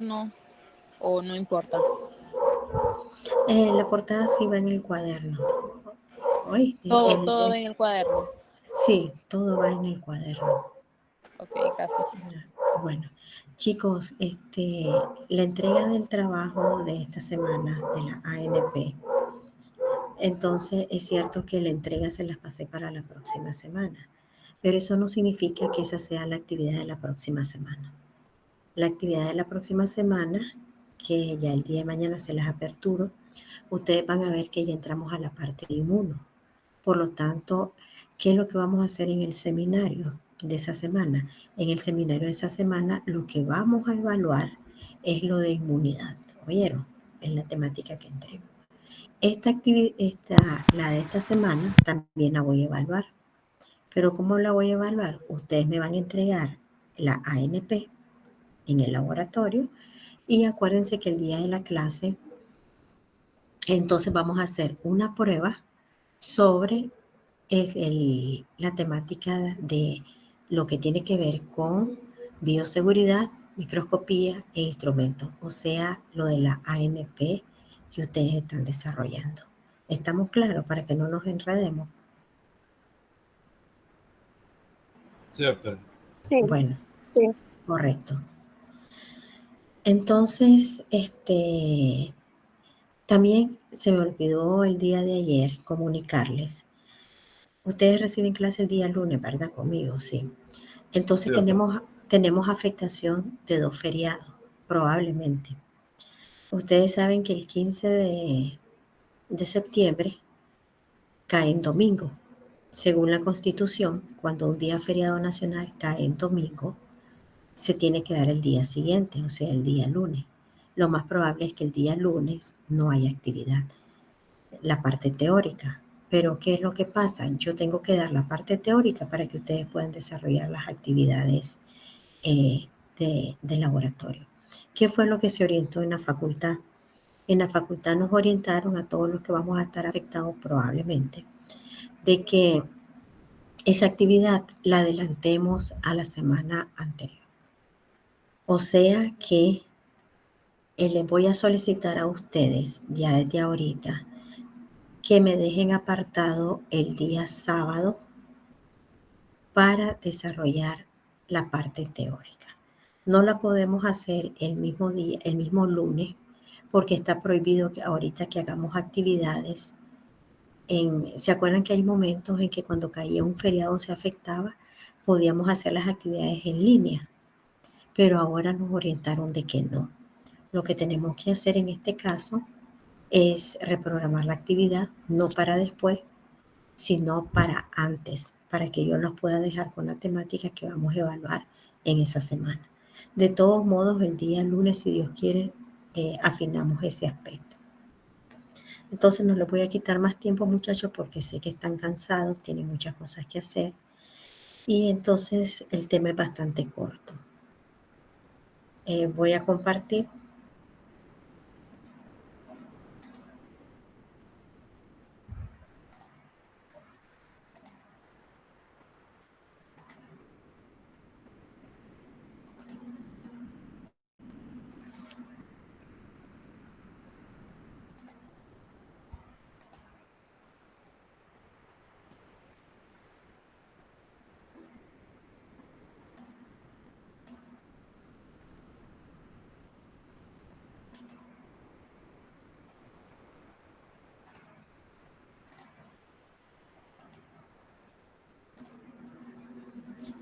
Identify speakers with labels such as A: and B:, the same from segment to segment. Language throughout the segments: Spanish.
A: No, o no importa.
B: La portada sí va en el cuaderno. ¿Oíste?
A: Todo va en el cuaderno.
B: Sí, todo va en el cuaderno.
A: Ok, gracias.
B: Bueno, chicos, la entrega del trabajo de esta semana de la ANP, entonces es cierto que la entrega se las pasé para la próxima semana, pero eso no significa que esa sea la actividad de la próxima semana. La actividad de la próxima semana, que ya el día de mañana se las aperturo, ustedes van a ver que ya entramos a la parte de inmuno. Por lo tanto, ¿qué es lo que vamos a hacer en el seminario de esa semana? En el seminario de esa semana lo que vamos a evaluar es lo de inmunidad. ¿Oyeron? En la temática que entremos. Esta actividad, la de esta semana, también la voy a evaluar. Pero ¿cómo la voy a evaluar? Ustedes me van a entregar la ANP en el laboratorio y acuérdense que el día de la clase, entonces vamos a hacer una prueba sobre la temática de lo que tiene que ver con bioseguridad, microscopía e instrumentos, o sea, lo de la ANP que ustedes están desarrollando. ¿Estamos claros para que no nos enredemos?
C: Sí, doctor.
D: Sí,
B: Bueno, correcto. Entonces, también se me olvidó el día de ayer comunicarles. Ustedes reciben clase el día lunes, ¿verdad? Conmigo, sí. Entonces
C: Sí, doctor.
B: tenemos afectación de 2 feriados, probablemente. Ustedes saben que el 15 de septiembre cae en domingo. Según la Constitución, cuando un día feriado nacional cae en domingo, se tiene que dar el día siguiente, o sea, el día lunes. Lo más probable es que el día lunes no haya actividad, la parte teórica. Pero ¿qué es lo que pasa? Yo tengo que dar la parte teórica para que ustedes puedan desarrollar las actividades eh, de laboratorio. ¿Qué fue lo que se orientó en la facultad? En la facultad nos orientaron a todos los que vamos a estar afectados probablemente, de que esa actividad la adelantemos a la semana anterior. O sea que les voy a solicitar a ustedes ya desde ahorita que me dejen apartado el día sábado para desarrollar la parte teórica. No la podemos hacer el mismo día, el mismo lunes, porque está prohibido que ahorita que hagamos actividades. ¿Se acuerdan que hay momentos en que cuando caía un feriado se afectaba? Podíamos hacer las actividades en línea, pero ahora nos orientaron de que no. Lo que tenemos que hacer en este caso es reprogramar la actividad, no para después, sino para antes, para que yo los pueda dejar con la temática que vamos a evaluar en esa semana. De todos modos, el día lunes, si Dios quiere, afinamos ese aspecto. Entonces no les voy a quitar más tiempo, muchachos, porque sé que están cansados, tienen muchas cosas que hacer. Y entonces el tema es bastante corto. Voy a compartir.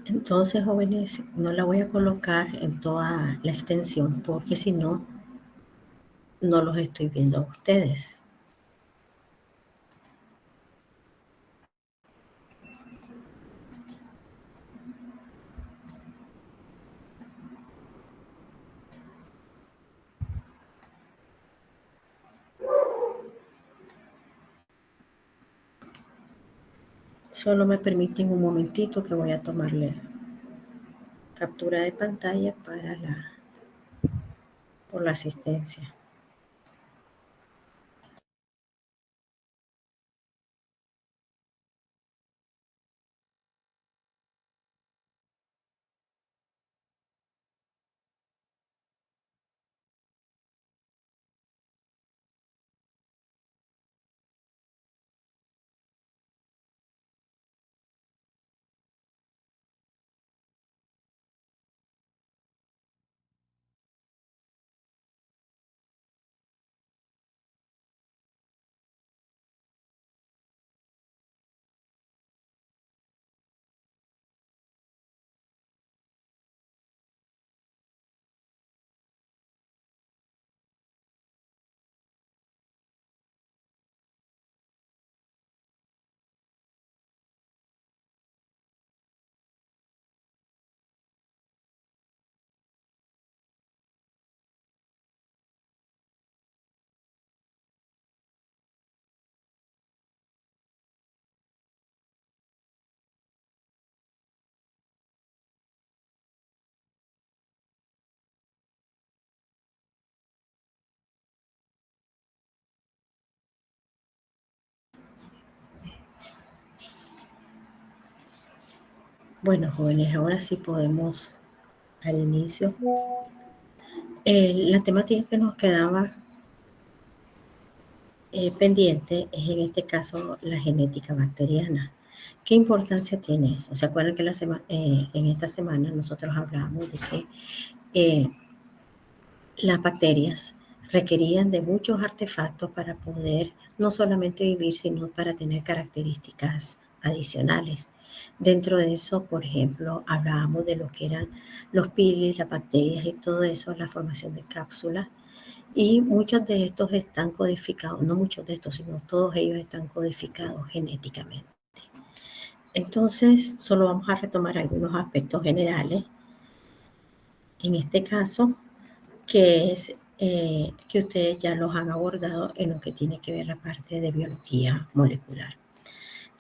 B: Entonces, jóvenes, no la voy a colocar en toda la extensión porque si no, no los estoy viendo a ustedes. Solo me permiten un momentito que voy a tomarle captura de pantalla por la asistencia. Bueno, jóvenes, ahora sí podemos al inicio. La temática que nos quedaba pendiente es en este caso la genética bacteriana. ¿Qué importancia tiene eso? ¿Se acuerdan que en esta semana nosotros hablábamos de que las bacterias requerían de muchos artefactos para poder no solamente vivir, sino para tener características adicionales? Dentro de eso, por ejemplo, hablábamos de lo que eran los pilis, las bacterias y todo eso, la formación de cápsulas. Y muchos de estos están codificados, no muchos de estos, sino todos ellos están codificados genéticamente. Entonces, solo vamos a retomar algunos aspectos generales. En este caso, que es que ustedes ya los han abordado en lo que tiene que ver la parte de biología molecular.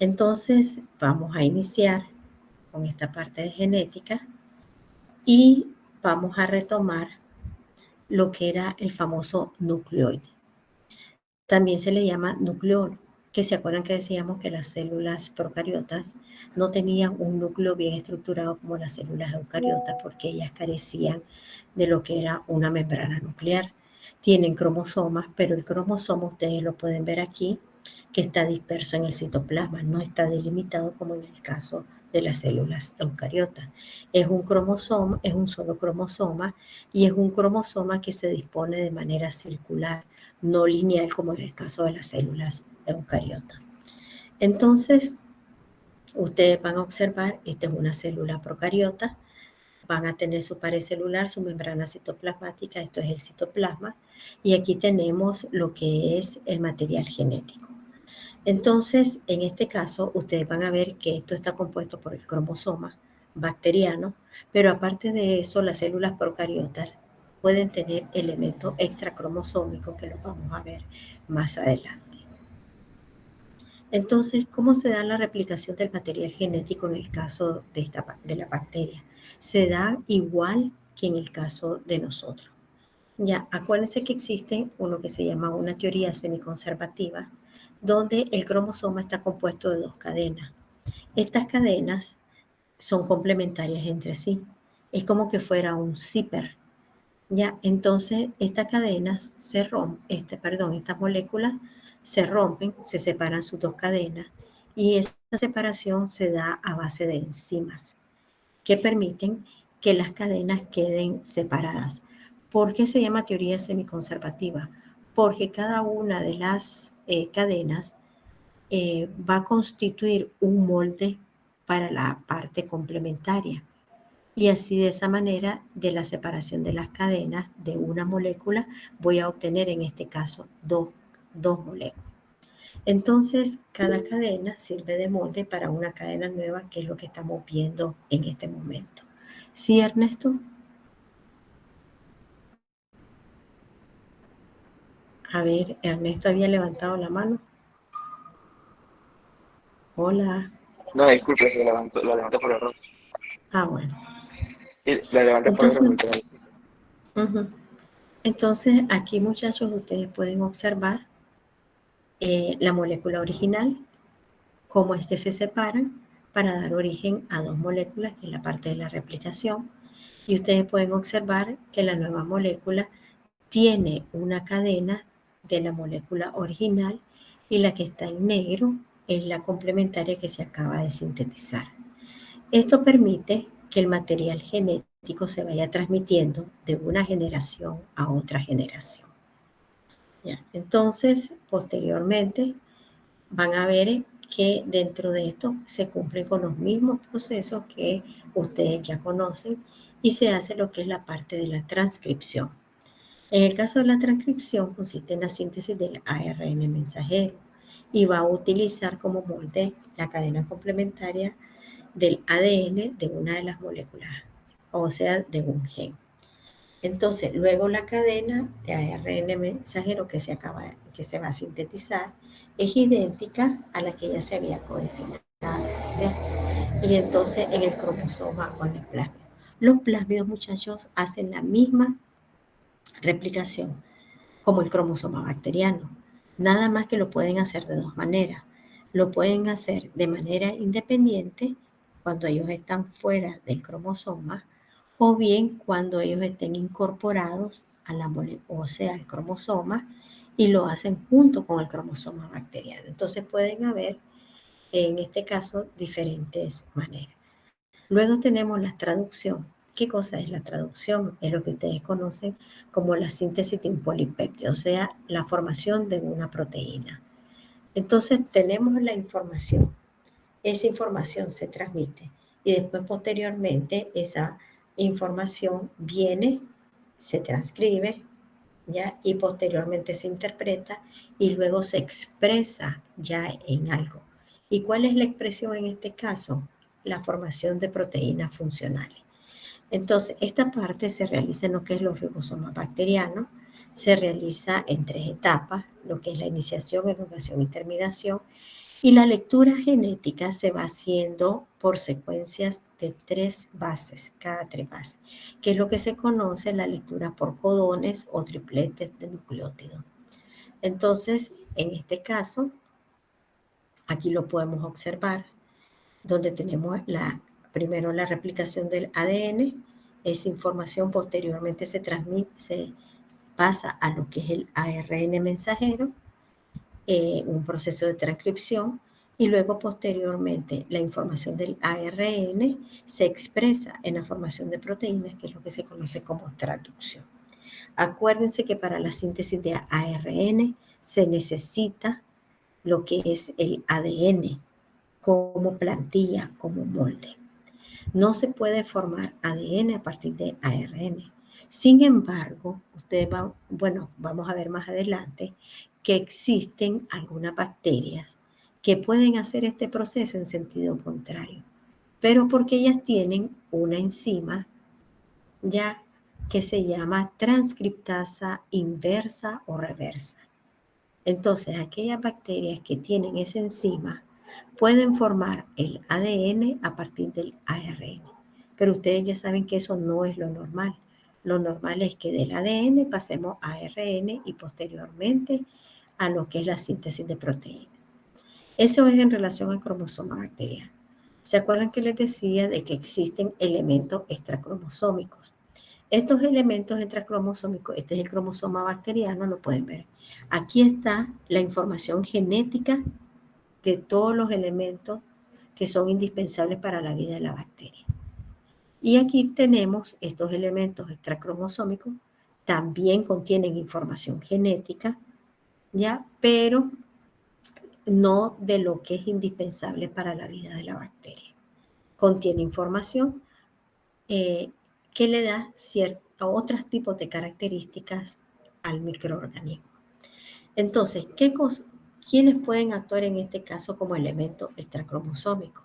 B: Entonces, vamos a iniciar con esta parte de genética y vamos a retomar lo que era el famoso nucleoide. También se le llama nucleolo, que se acuerdan que decíamos que las células procariotas no tenían un núcleo bien estructurado como las células eucariotas porque ellas carecían de lo que era una membrana nuclear. Tienen cromosomas, pero el cromosoma ustedes lo pueden ver aquí, que está disperso en el citoplasma, no está delimitado como en el caso de las células eucariotas. Es un cromosoma, es un solo cromosoma y es un cromosoma que se dispone de manera circular, no lineal como en el caso de las células eucariotas. Entonces, ustedes van a observar, esta es una célula procariota, van a tener su pared celular, su membrana citoplasmática, esto es el citoplasma, y aquí tenemos lo que es el material genético. Entonces, en este caso, ustedes van a ver que esto está compuesto por el cromosoma bacteriano, pero aparte de eso, las células procariotas pueden tener elementos extracromosómicos que los vamos a ver más adelante. Entonces, ¿cómo se da la replicación del material genético en el caso de la bacteria? Se da igual que en el caso de nosotros. Ya, acuérdense que existe uno que se llama una teoría semiconservativa, donde el cromosoma está compuesto de dos cadenas. Estas cadenas son complementarias entre sí. Es como que fuera un zipper. Ya, entonces estas cadenas estas moléculas se rompen, se separan sus dos cadenas y esa separación se da a base de enzimas que permiten que las cadenas queden separadas. ¿Por qué se llama teoría semiconservativa? Porque cada una de las cadenas va a constituir un molde para la parte complementaria. Y así de esa manera, de la separación de las cadenas de una molécula, voy a obtener en este caso dos moléculas. Entonces, cada cadena sirve de molde para una cadena nueva, que es lo que estamos viendo en este momento. ¿Sí, Ernesto? A ver, Ernesto había levantado la mano. Hola.
D: No, disculpe, la levanté por error.
B: Ah, bueno.
D: La levanté por error.
B: Entonces, entonces aquí, muchachos, ustedes pueden observar la molécula original, cómo es que se separan para dar origen a dos moléculas, que es la parte de la replicación. Y ustedes pueden observar que la nueva molécula tiene una cadena de la molécula original y la que está en negro es la complementaria que se acaba de sintetizar. Esto permite que el material genético se vaya transmitiendo de una generación a otra generación. ¿Ya? Entonces, posteriormente, van a ver que dentro de esto se cumplen con los mismos procesos que ustedes ya conocen y se hace lo que es la parte de la transcripción. En el caso de la transcripción consiste en la síntesis del ARN mensajero y va a utilizar como molde la cadena complementaria del ADN de una de las moléculas, o sea, de un gen. Entonces, luego la cadena de ARN mensajero que se va a sintetizar es idéntica a la que ya se había codificado. Y entonces en el cromosoma o en el plásmido. Los plásmidos, muchachos, hacen la misma replicación como el cromosoma bacteriano. Nada más que lo pueden hacer de dos maneras. Lo pueden hacer de manera independiente cuando ellos están fuera del cromosoma, o bien cuando ellos estén incorporados a la molécula, o sea, al cromosoma, y lo hacen junto con el cromosoma bacteriano. Entonces pueden haber, en este caso, diferentes maneras. Luego tenemos la traducción. ¿Qué cosa es la traducción? Es lo que ustedes conocen como la síntesis de un polipéptido, o sea, la formación de una proteína. Entonces tenemos la información. Esa información se transmite y después posteriormente esa información viene, se transcribe, ¿ya? Y posteriormente se interpreta y luego se expresa ya en algo. ¿Y cuál es la expresión en este caso? La formación de proteínas funcionales. Entonces, esta parte se realiza en lo que es los ribosomas bacterianos, se realiza en 3 etapas, lo que es la iniciación, elongación y terminación, y la lectura genética se va haciendo por secuencias de 3 bases, cada 3 bases, que es lo que se conoce la lectura por codones o tripletes de nucleótidos. Entonces, en este caso, aquí lo podemos observar, donde tenemos primero la replicación del ADN, esa información posteriormente se transmite, se pasa a lo que es el ARN mensajero, un proceso de transcripción, y luego posteriormente la información del ARN se expresa en la formación de proteínas, que es lo que se conoce como traducción. Acuérdense que para la síntesis de ARN se necesita lo que es el ADN como plantilla, como molde. No se puede formar ADN a partir de ARN. Sin embargo, vamos a ver más adelante que existen algunas bacterias que pueden hacer este proceso en sentido contrario, pero porque ellas tienen una enzima ya que se llama transcriptasa inversa o reversa. Entonces, aquellas bacterias que tienen esa enzima pueden formar el ADN a partir del ARN. Pero ustedes ya saben que eso no es lo normal. Lo normal es que del ADN pasemos a ARN y posteriormente a lo que es la síntesis de proteínas. Eso es en relación al cromosoma bacteriano. ¿Se acuerdan que les decía de que existen elementos extracromosómicos? Estos elementos extracromosómicos, este es el cromosoma bacteriano, lo pueden ver. Aquí está la información genética de todos los elementos que son indispensables para la vida de la bacteria. Y aquí tenemos estos elementos extracromosómicos, también contienen información genética, ¿ya? Pero no de lo que es indispensable para la vida de la bacteria. Contiene información que le da otros tipos de características al microorganismo. Entonces, ¿quiénes pueden actuar en este caso como elemento extracromosómico?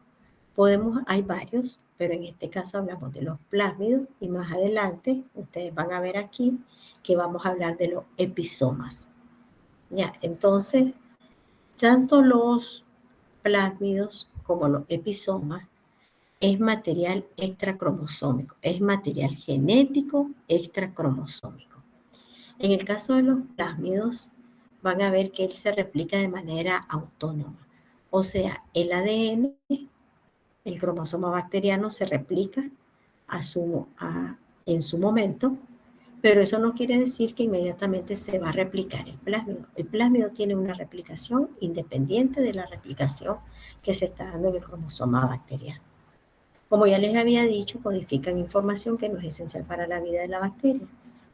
B: Hay varios, pero en este caso hablamos de los plásmidos y más adelante ustedes van a ver aquí que vamos a hablar de los episomas. Ya, entonces, tanto los plásmidos como los episomas es material extracromosómico, es material genético extracromosómico. En el caso de los plásmidos, van a ver que él se replica de manera autónoma. O sea, el ADN, el cromosoma bacteriano, se replica en su momento, pero eso no quiere decir que inmediatamente se va a replicar el plásmido. El plásmido tiene una replicación independiente de la replicación que se está dando en el cromosoma bacteriano. Como ya les había dicho, codifican información que no es esencial para la vida de la bacteria.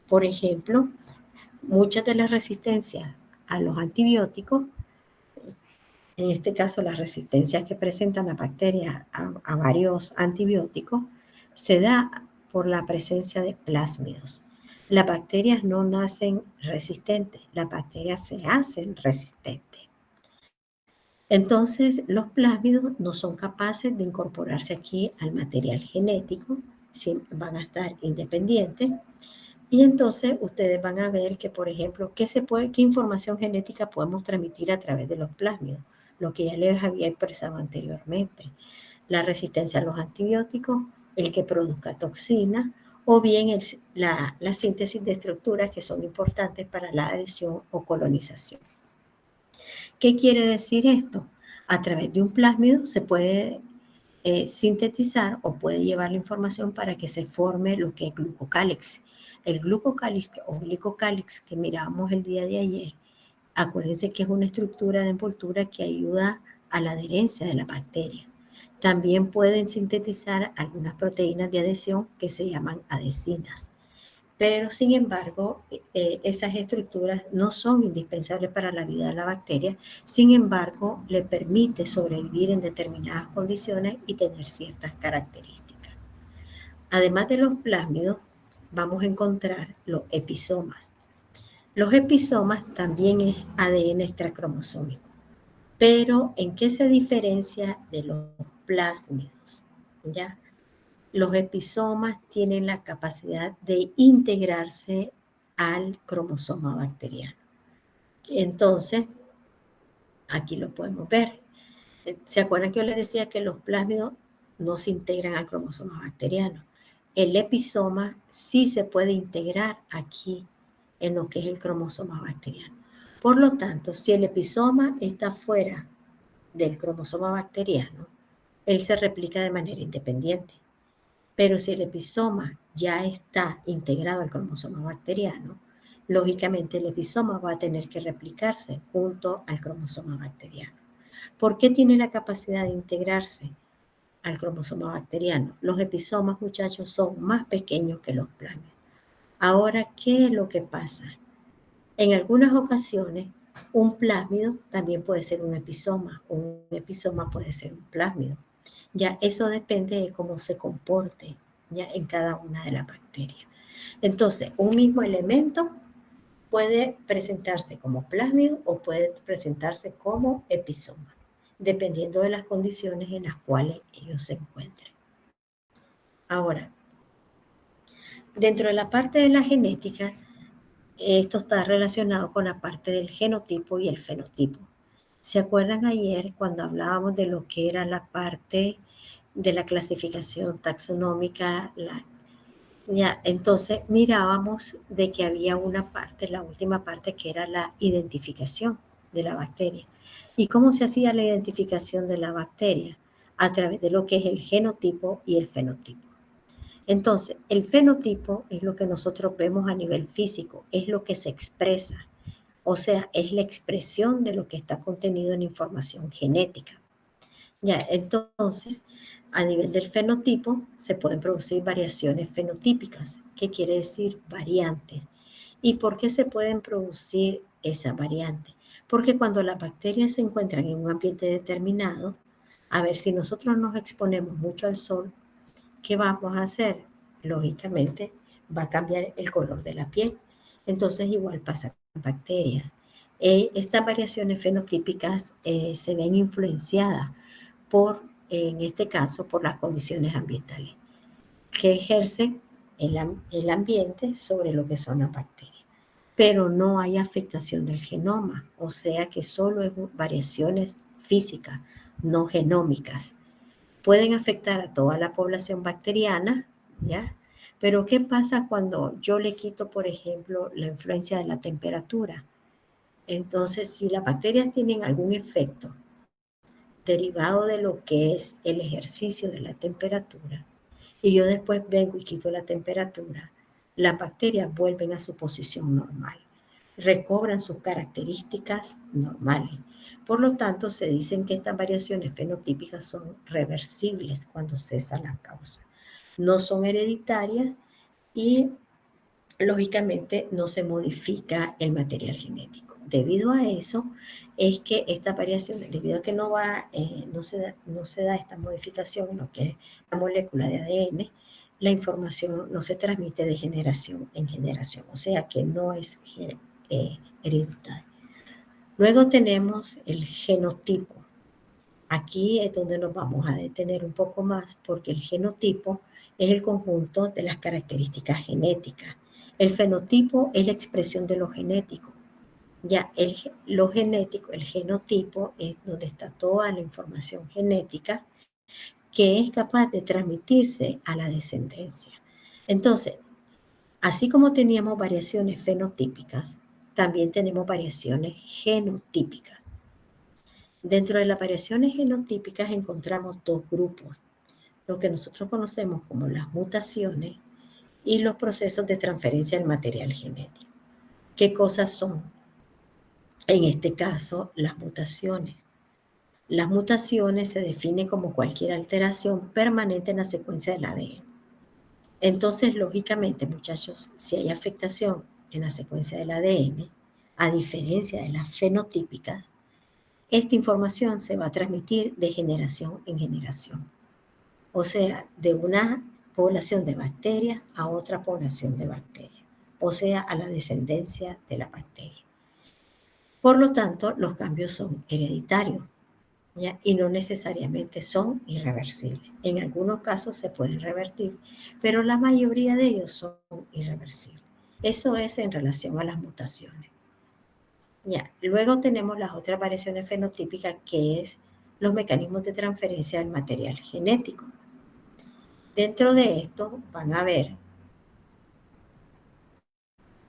B: Por ejemplo, muchas de las resistencias a los antibióticos, en este caso las resistencias que presentan las bacterias a varios antibióticos, se da por la presencia de plásmidos. Las bacterias no nacen resistentes, las bacterias se hacen resistentes. Entonces, los plásmidos no son capaces de incorporarse aquí al material genético, van a estar independientes. Y entonces ustedes van a ver que, por ejemplo, qué información genética podemos transmitir a través de los plásmidos, lo que ya les había expresado anteriormente. La resistencia a los antibióticos, el que produzca toxina, o bien la síntesis de estructuras que son importantes para la adhesión o colonización. ¿Qué quiere decir esto? A través de un plásmido se puede sintetizar o puede llevar la información para que se forme lo que es glucocálix. El glucocálix o glicocálix que mirábamos el día de ayer, acuérdense que es una estructura de envoltura que ayuda a la adherencia de la bacteria. También pueden sintetizar algunas proteínas de adhesión que se llaman adhesinas. Pero, sin embargo, esas estructuras no son indispensables para la vida de la bacteria. Sin embargo, le permite sobrevivir en determinadas condiciones y tener ciertas características. Además de los plásmidos, vamos a encontrar los episomas. Los episomas también es ADN extracromosómico. Pero, ¿en qué se diferencia de los plásmidos? ¿Ya? Los episomas tienen la capacidad de integrarse al cromosoma bacteriano. Entonces, aquí lo podemos ver. ¿Se acuerdan que yo les decía que los plásmidos no se integran al cromosoma bacteriano? El episoma sí se puede integrar aquí en lo que es el cromosoma bacteriano. Por lo tanto, si el episoma está fuera del cromosoma bacteriano, él se replica de manera independiente. Pero si el episoma ya está integrado al cromosoma bacteriano, lógicamente el episoma va a tener que replicarse junto al cromosoma bacteriano. ¿Por qué tiene la capacidad de integrarse al cromosoma bacteriano? Los episomas, muchachos, son más pequeños que los plásmidos. Ahora, ¿qué es lo que pasa? En algunas ocasiones, un plásmido también puede ser un episoma, o un episoma puede ser un plásmido. Ya eso depende de cómo se comporte ya en cada una de las bacterias. Entonces, un mismo elemento puede presentarse como plásmido o puede presentarse como episoma, dependiendo de las condiciones en las cuales ellos se encuentren. Ahora, dentro de la parte de la genética, esto está relacionado con la parte del genotipo y el fenotipo. ¿Se acuerdan ayer cuando hablábamos de lo que era la parte de la clasificación taxonómica? Entonces mirábamos de que había una parte, la última parte, que era la identificación de la bacteria. ¿Y cómo se hacía la identificación de la bacteria? A través de lo que es el genotipo y el fenotipo. Entonces, el fenotipo es lo que nosotros vemos a nivel físico, es lo que se expresa, o sea, es la expresión de lo que está contenido en información genética. Ya, entonces, a nivel del fenotipo se pueden producir variaciones fenotípicas. ¿Qué quiere decir? Variantes. ¿Y por qué se pueden producir esas variantes? Porque cuando las bacterias se encuentran en un ambiente determinado, a ver, si nosotros nos exponemos mucho al sol, ¿qué vamos a hacer? Lógicamente va a cambiar el color de la piel. Entonces igual pasa con bacterias. Estas variaciones fenotípicas se ven influenciadas por, en este caso, por las condiciones ambientales que ejerce el ambiente sobre lo que son las bacterias. Pero no hay afectación del genoma, o sea que solo es variaciones físicas, no genómicas. Pueden afectar a toda la población bacteriana, ¿ya? Pero ¿qué pasa cuando yo le quito, por ejemplo, la influencia de la temperatura? Entonces, si las bacterias tienen algún efecto derivado de lo que es el ejercicio de la temperatura, y yo después vengo y quito la temperatura, las bacterias vuelven a su posición normal, recobran sus características normales. Por lo tanto, se dicen que estas variaciones fenotípicas son reversibles cuando cesa la causa. No son hereditarias y, lógicamente, no se modifica el material genético. Debido a eso, es que estas variaciones, debido a que no se da esta modificación en lo que es la molécula de ADN, la información no se transmite de generación en generación, o sea que no es hereditario. Luego tenemos el genotipo. Aquí es donde nos vamos a detener un poco más porque el genotipo es el conjunto de las características genéticas. El fenotipo es la expresión de lo genético. Ya lo genético, el genotipo, es donde está toda la información genética que es capaz de transmitirse a la descendencia. Entonces, así como teníamos variaciones fenotípicas, también tenemos variaciones genotípicas. Dentro de las variaciones genotípicas encontramos dos grupos lo que nosotros conocemos como las mutaciones y los procesos de transferencia del material genético. ¿Qué cosas son? En este caso, las mutaciones. Las mutaciones se definen como cualquier alteración permanente en la secuencia del ADN. Entonces, lógicamente, muchachos, si hay afectación en la secuencia del ADN, a diferencia de las fenotípicas, esta información se va a transmitir de generación en generación. O sea, de una población de bacterias a otra población de bacterias. O sea, a la descendencia de la bacteria. Por lo tanto, los cambios son hereditarios, ¿ya? Y no necesariamente son irreversibles. En algunos casos se pueden revertir, pero la mayoría de ellos son irreversibles. Eso es en relación a las mutaciones. Ya. Luego tenemos las otras variaciones fenotípicas, que es los mecanismos de transferencia del material genético. Dentro de esto van a ver,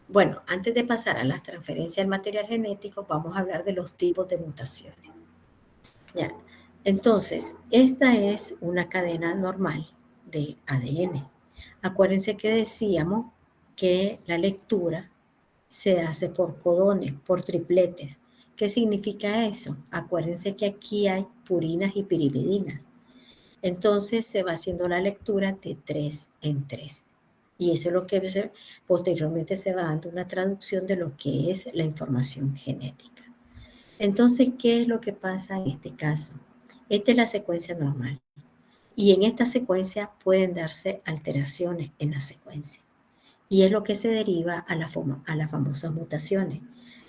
B: bueno, antes de pasar a las transferencias del material genético, vamos a hablar de los tipos de mutaciones. Ya. Entonces, esta es una cadena normal de ADN. Acuérdense que decíamos que la lectura se hace por codones, por tripletes. ¿Qué significa eso? Acuérdense que aquí hay purinas y pirimidinas. Entonces se va haciendo la lectura de 3 en 3. Y eso es lo que posteriormente se va dando una traducción de lo que es la información genética. Entonces, ¿qué es lo que pasa en este caso? Esta es la secuencia normal. Y en esta secuencia pueden darse alteraciones en la secuencia. Y es lo que se deriva a las famosas mutaciones.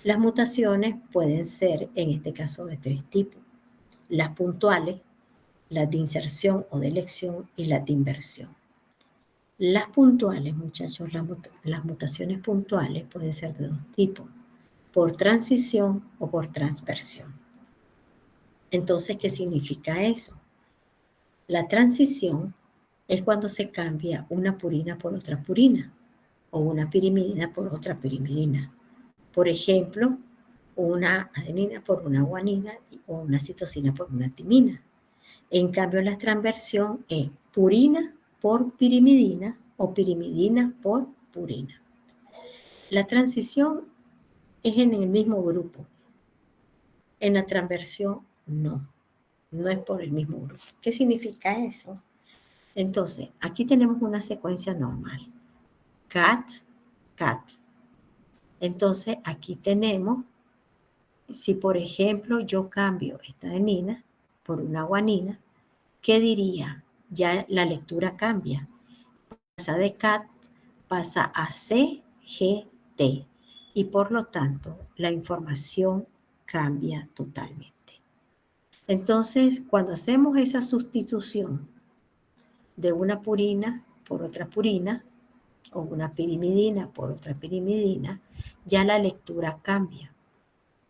B: Las mutaciones pueden ser, en este caso, de 3 tipos. Las puntuales, las de inserción o de elección y las de inversión. Las puntuales, muchachos, las mutaciones puntuales pueden ser de 2 tipos, por transición o por transversión. Entonces, ¿qué significa eso? La transición es cuando se cambia una purina por otra purina o una pirimidina por otra pirimidina. Por ejemplo, una adenina por una guanina o una citosina por una timina. En cambio, la transversión es purina por pirimidina o pirimidina por purina. La transición es en el mismo grupo. En la transversión, no es por el mismo grupo. ¿Qué significa eso? Entonces, aquí tenemos una secuencia normal. Cat, cat. Entonces, aquí tenemos, si por ejemplo yo cambio esta adenina por una guanina, ¿qué diría? Ya la lectura cambia. Pasa de cat, pasa a CGT. Y por lo tanto, la información cambia totalmente. Entonces, cuando hacemos esa sustitución de una purina por otra purina, o una pirimidina por otra pirimidina, ya la lectura cambia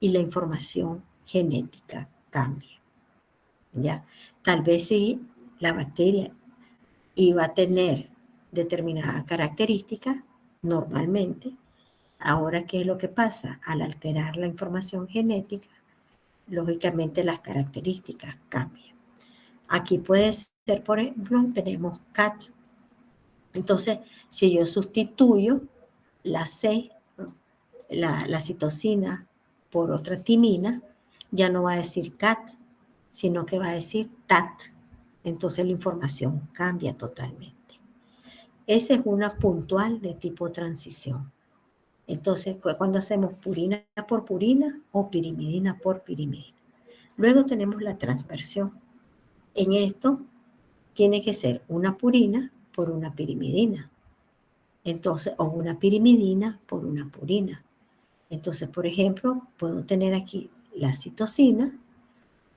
B: y la información genética cambia. ¿Ya? Tal vez si la bacteria iba a tener determinada característica, normalmente, ahora, ¿qué es lo que pasa? Al alterar la información genética, lógicamente las características cambian. Aquí puede ser, por ejemplo, tenemos CAT. Entonces, si yo sustituyo la C, la citosina, por otra timina, ya no va a decir CAT, sino que va a decir TAT. Entonces la información cambia totalmente. Esa es una puntual de tipo transición. Entonces, cuando hacemos purina por purina o pirimidina por pirimidina. Luego tenemos la transversión. En esto tiene que ser una purina por una pirimidina. Entonces, o una pirimidina por una purina. Entonces, por ejemplo, puedo tener aquí la citosina,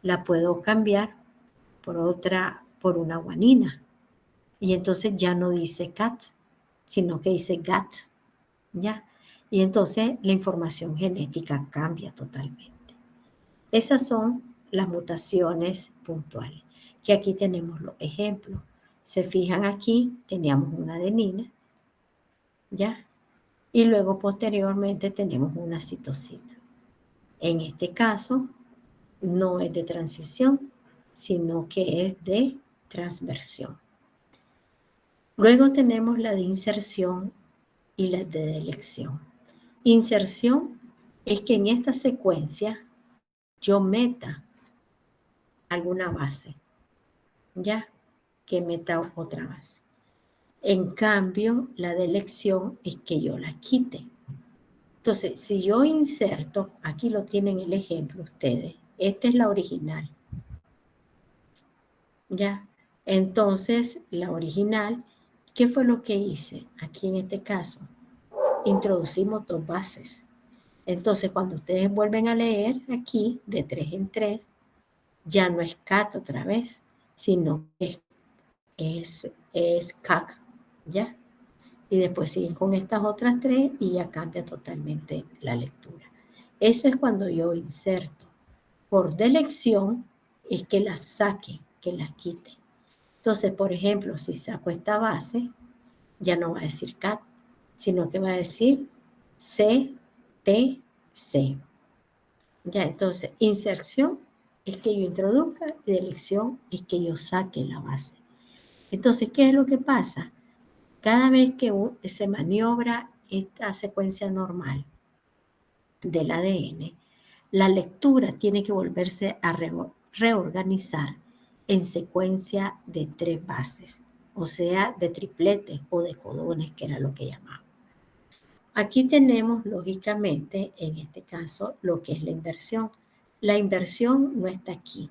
B: la puedo cambiar por una guanina. Y entonces ya no dice CAT, sino que dice GAT, ¿ya? Y entonces la información genética cambia totalmente. Esas son las mutaciones puntuales, que aquí tenemos los ejemplos. Se fijan aquí, teníamos una adenina, ¿ya? Y luego posteriormente tenemos una citosina. En este caso, no es de transición, sino que es de transversión. Luego tenemos la de inserción y la de delección. Inserción es que en esta secuencia yo meta alguna base, ya que meta otra base. En cambio, la delección es que yo la quite. Entonces, si yo inserto, aquí lo tienen el ejemplo ustedes, esta es la original, ¿ya? Entonces, la original, ¿qué fue lo que hice? Aquí en este caso, introducimos dos bases. Entonces, cuando ustedes vuelven a leer aquí, de 3 en 3, ya no es cat otra vez, sino es cac, ¿ya? Y después siguen con estas otras 3 y ya cambia totalmente la lectura. Eso es cuando yo inserto. Por delección es que las saque, que las quite. Entonces, por ejemplo, si saco esta base, ya no va a decir cat, sino que va a decir C, T, C. Ya, entonces, inserción es que yo introduzca y delección es que yo saque la base. Entonces, ¿qué es lo que pasa? Cada vez que se maniobra esta secuencia normal del ADN, la lectura tiene que volverse a reorganizar en secuencia de 3 bases, o sea, de tripletes o de codones, que era lo que llamaban. Aquí tenemos, lógicamente, en este caso, lo que es la inversión. La inversión no está aquí.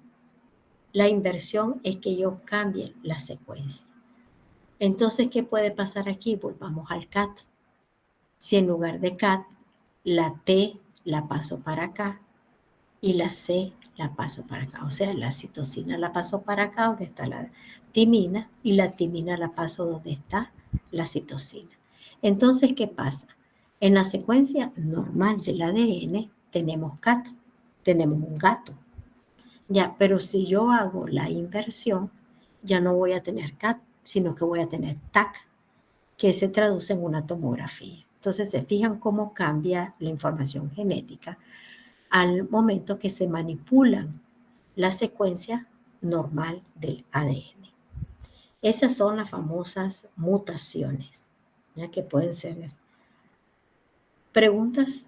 B: La inversión es que yo cambie la secuencia. Entonces, ¿qué puede pasar aquí? Volvamos al CAT. Si en lugar de CAT, la T la paso para acá y la C la paso para acá. O sea, la citosina la paso para acá, donde está la timina, y la timina la paso donde está la citosina. Entonces, ¿qué pasa? En la secuencia normal del ADN tenemos CAT, tenemos un gato. Ya, pero si yo hago la inversión, ya no voy a tener CAT, sino que voy a tener TAC, que se traduce en una tomografía. Entonces, se fijan cómo cambia la información genética al momento que se manipulan la secuencia normal del ADN. Esas son las famosas mutaciones, ya que pueden ser eso. ¿Preguntas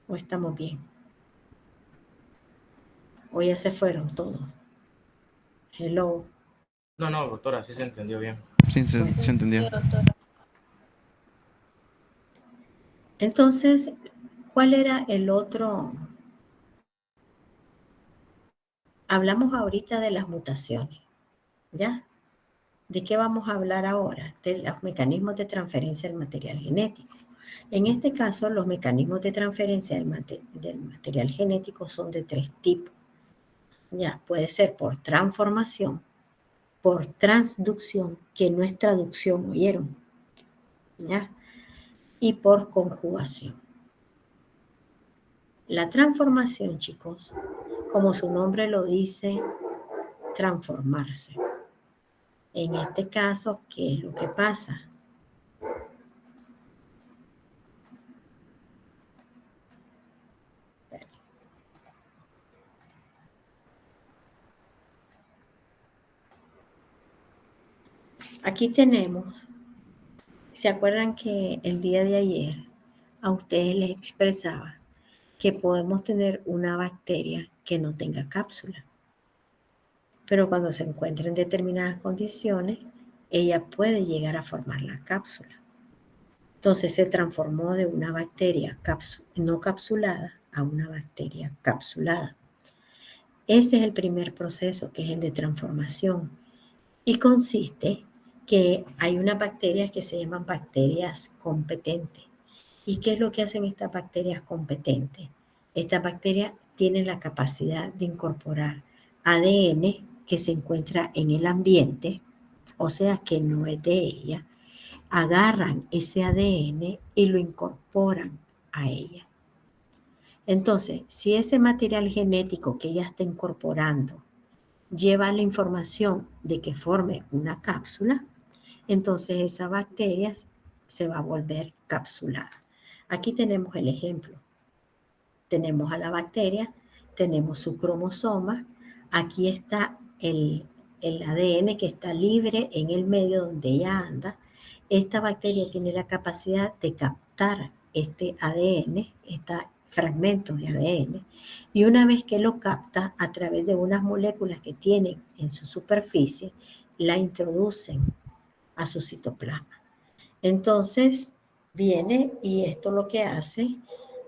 B: o estamos bien? O ya se fueron todos. Hello.
C: No, no, doctora, sí se entendió bien.
E: Sí, se entendió.
B: Entonces, ¿cuál era el otro? Hablamos ahorita de las mutaciones, ¿ya? ¿De qué vamos a hablar ahora? De los mecanismos de transferencia del material genético. En este caso, los mecanismos de transferencia del material genético son de 3 tipos. Ya, puede ser por transformación, por transducción, que no es traducción, ¿oyeron? ¿Ya? Y por conjugación. La transformación, chicos, como su nombre lo dice, transformarse. En este caso, ¿qué es lo que pasa? Aquí tenemos, ¿se acuerdan que el día de ayer a ustedes les expresaba que podemos tener una bacteria que no tenga cápsula? Pero cuando se encuentra en determinadas condiciones, ella puede llegar a formar la cápsula. Entonces se transformó de una bacteria no capsulada a una bacteria capsulada. Ese es el primer proceso, que es el de transformación. Y consiste que hay unas bacterias que se llaman bacterias competentes. ¿Y qué es lo que hacen estas bacterias competentes? Estas bacterias tienen la capacidad de incorporar ADN que se encuentra en el ambiente, o sea que no es de ella, agarran ese ADN y lo incorporan a ella. Entonces, si ese material genético que ella está incorporando lleva la información de que forme una cápsula, entonces esa bacteria se va a volver capsulada. Aquí tenemos el ejemplo. Tenemos a la bacteria, tenemos su cromosoma, aquí está el el ADN que está libre en el medio donde ella anda, esta bacteria tiene la capacidad de captar este ADN, este fragmento de ADN, y una vez que lo capta a través de unas moléculas que tienen en su superficie, la introducen a su citoplasma. Entonces viene y esto lo que hace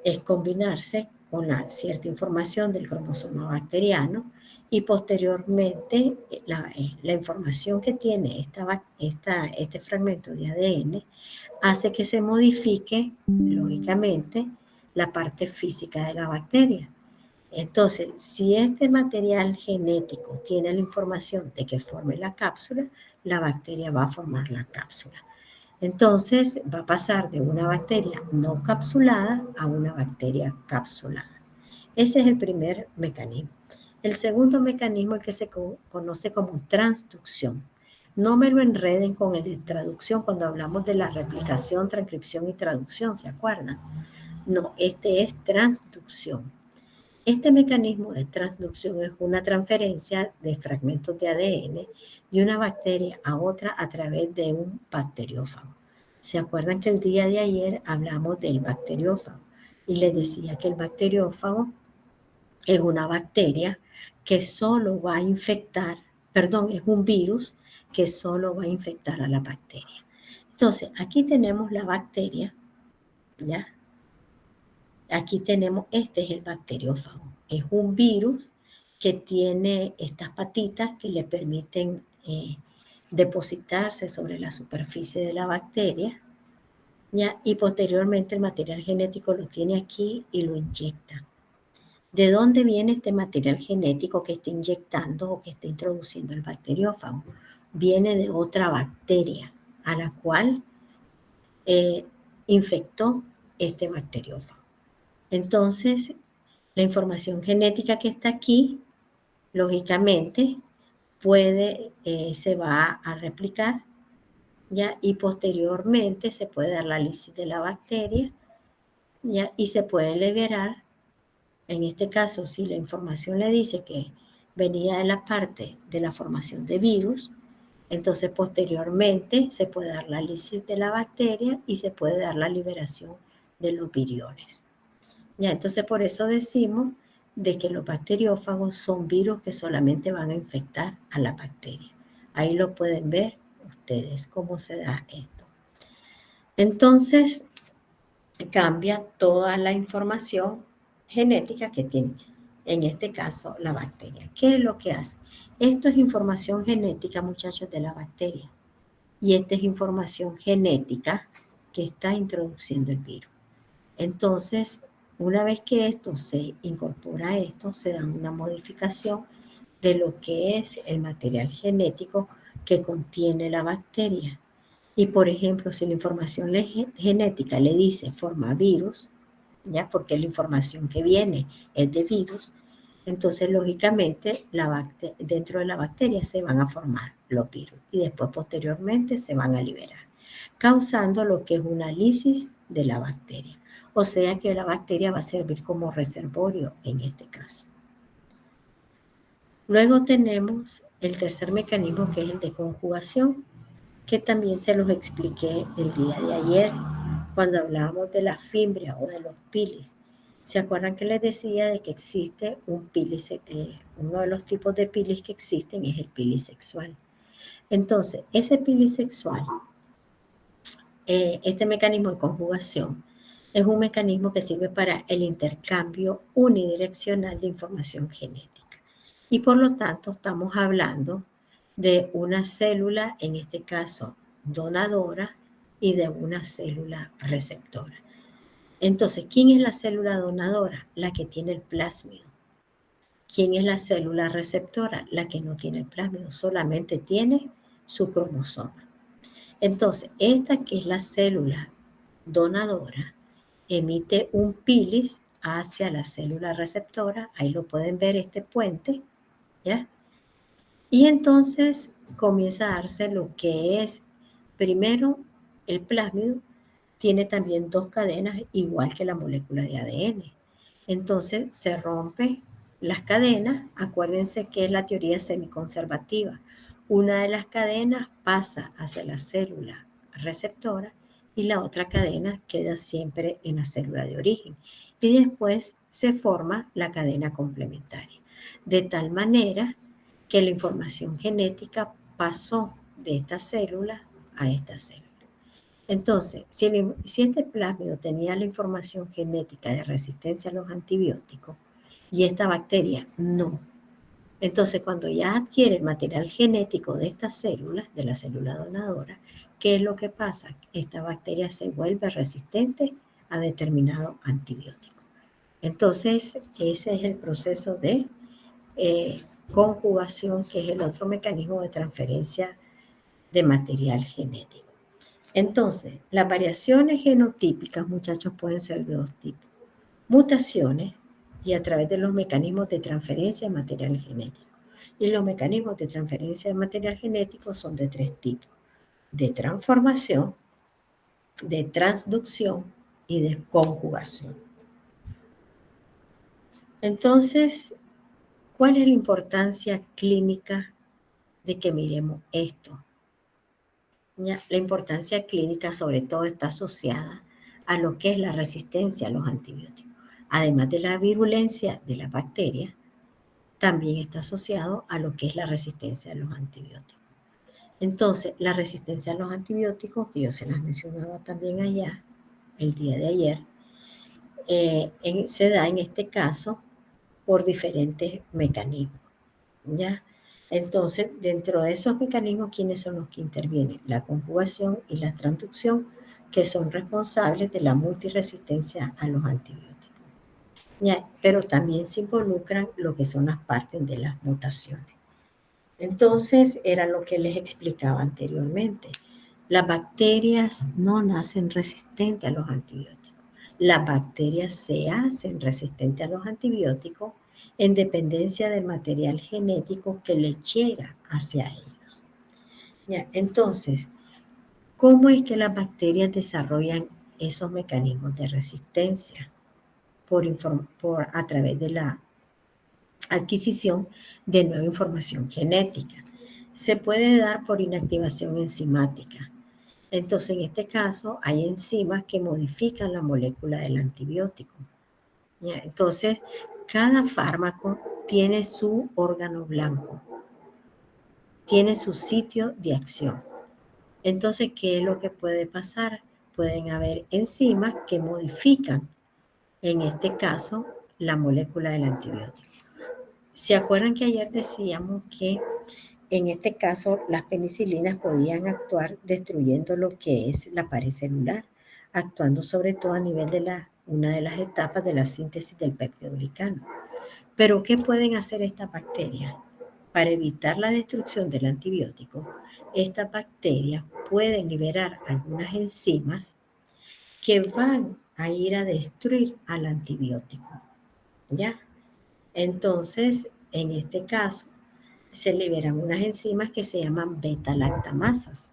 B: es combinarse con cierta información del cromosoma bacteriano y posteriormente la información que tiene este fragmento de ADN hace que se modifique, lógicamente, la parte física de la bacteria. Entonces, si este material genético tiene la información de que forme la cápsula, la bacteria va a formar la cápsula. Entonces, va a pasar de una bacteria no capsulada a una bacteria capsulada. Ese es el primer mecanismo. El segundo mecanismo es el que se conoce como transducción. No me lo enreden con el de traducción cuando hablamos de la replicación, transcripción y traducción, ¿se acuerdan? No, este es transducción. Este mecanismo de transducción es una transferencia de fragmentos de ADN de una bacteria a otra a través de un bacteriófago. ¿Se acuerdan que el día de ayer hablamos del bacteriófago? Y les decía que el bacteriófago es una bacteria que solo va a infectar, perdón, es un virus que solo va a infectar a la bacteria. Entonces, aquí tenemos la bacteria, ¿ya? Aquí tenemos, este es el bacteriófago. Es un virus que tiene estas patitas que le permiten depositarse sobre la superficie de la bacteria, ¿ya? Y posteriormente el material genético lo tiene aquí y lo inyecta. ¿De dónde viene este material genético que está inyectando o que está introduciendo el bacteriófago? Viene de otra bacteria a la cual infectó este bacteriófago. Entonces, la información genética que está aquí, lógicamente, se va a replicar, ¿ya? Y posteriormente se puede dar la lisis de la bacteria, ¿ya? Y se puede liberar. En este caso, si la información le dice que venía de la parte de la formación de virus, entonces posteriormente se puede dar la lisis de la bacteria y se puede dar la liberación de los viriones. Ya, entonces por eso decimos de que los bacteriófagos son virus que solamente van a infectar a la bacteria. Ahí lo pueden ver ustedes cómo se da esto. Entonces cambia toda la información genética que tiene, en este caso la bacteria. ¿Qué es lo que hace? Esto es información genética, muchachos, de la bacteria. Y esta es información genética que está introduciendo el virus. Entonces, una vez que esto se incorpora a esto, se da una modificación de lo que es el material genético que contiene la bacteria. Y, por ejemplo, si la información genética le dice forma virus, ¿ya? Porque la información que viene es de virus, entonces, lógicamente, dentro de la bacteria se van a formar los virus y después, posteriormente, se van a liberar, causando lo que es una lisis de la bacteria. O sea que la bacteria va a servir como reservorio en este caso. Luego tenemos el tercer mecanismo, que es el de conjugación, que también se los expliqué el día de ayer cuando hablábamos de la fimbria o de los pilis. ¿Se acuerdan que les decía de que existe un pilis? Uno de los tipos de pilis que existen es el pilis sexual. Entonces, ese pilis sexual, este mecanismo de conjugación, es un mecanismo que sirve para el intercambio unidireccional de información genética. Y por lo tanto, estamos hablando de una célula, en este caso donadora, y de una célula receptora. Entonces, ¿quién es la célula donadora? La que tiene el plásmido. ¿Quién es la célula receptora? La que no tiene el plásmido, solamente tiene su cromosoma. Entonces, esta que es la célula donadora, emite un pilis hacia la célula receptora. Ahí lo pueden ver, este puente, ¿ya? Y entonces comienza a darse lo que es, primero, el plásmido tiene también dos cadenas, igual que la molécula de ADN. Entonces se rompen las cadenas. Acuérdense que es la teoría semiconservativa. Una de las cadenas pasa hacia la célula receptora y la otra cadena queda siempre en la célula de origen. Y después se forma la cadena complementaria. De tal manera que la información genética pasó de esta célula a esta célula. Entonces, si este plásmido tenía la información genética de resistencia a los antibióticos y esta bacteria no, entonces cuando ya adquiere el material genético de esta célula, de la célula donadora, ¿qué es lo que pasa? Esta bacteria se vuelve resistente a determinado antibiótico. Entonces, ese es el proceso de conjugación, que es el otro mecanismo de transferencia de material genético. Entonces, las variaciones genotípicas, muchachos, pueden ser de dos tipos. Mutaciones y a través de los mecanismos de transferencia de material genético. Y los mecanismos de transferencia de material genético son de tres tipos: de transformación, de transducción y de conjugación. Entonces, ¿cuál es la importancia clínica de que miremos esto? La importancia clínica sobre todo está asociada a lo que es la resistencia a los antibióticos. Además de la virulencia de la bacteria, también está asociado a lo que es la resistencia a los antibióticos. Entonces, la resistencia a los antibióticos, que yo se las mencionaba también allá, el día de ayer, se da en este caso por diferentes mecanismos, ¿ya? Entonces, dentro de esos mecanismos, ¿quiénes son los que intervienen? La conjugación y la transducción, que son responsables de la multiresistencia a los antibióticos. ¿Ya? Pero también se involucran lo que son las partes de las mutaciones. Entonces, era lo que les explicaba anteriormente. Las bacterias no nacen resistentes a los antibióticos. Las bacterias se hacen resistentes a los antibióticos en dependencia del material genético que les llega hacia ellos. ¿Ya? Entonces, ¿cómo es que las bacterias desarrollan esos mecanismos de resistencia? A través de la adquisición de nueva información genética. Se puede dar por inactivación enzimática. Entonces, en este caso, hay enzimas que modifican la molécula del antibiótico. ¿Ya? Entonces, cada fármaco tiene su órgano blanco, tiene su sitio de acción. Entonces, ¿qué es lo que puede pasar? Pueden haber enzimas que modifican, en este caso, la molécula del antibiótico. ¿Se acuerdan que ayer decíamos que en este caso las penicilinas podían actuar destruyendo lo que es la pared celular, actuando sobre todo a nivel de una de las etapas de la síntesis del peptidoglicano? Pero ¿qué pueden hacer estas bacterias? Para evitar la destrucción del antibiótico, estas bacterias pueden liberar algunas enzimas que van a ir a destruir al antibiótico, ¿ya? Entonces, en este caso, se liberan unas enzimas que se llaman beta-lactamasas,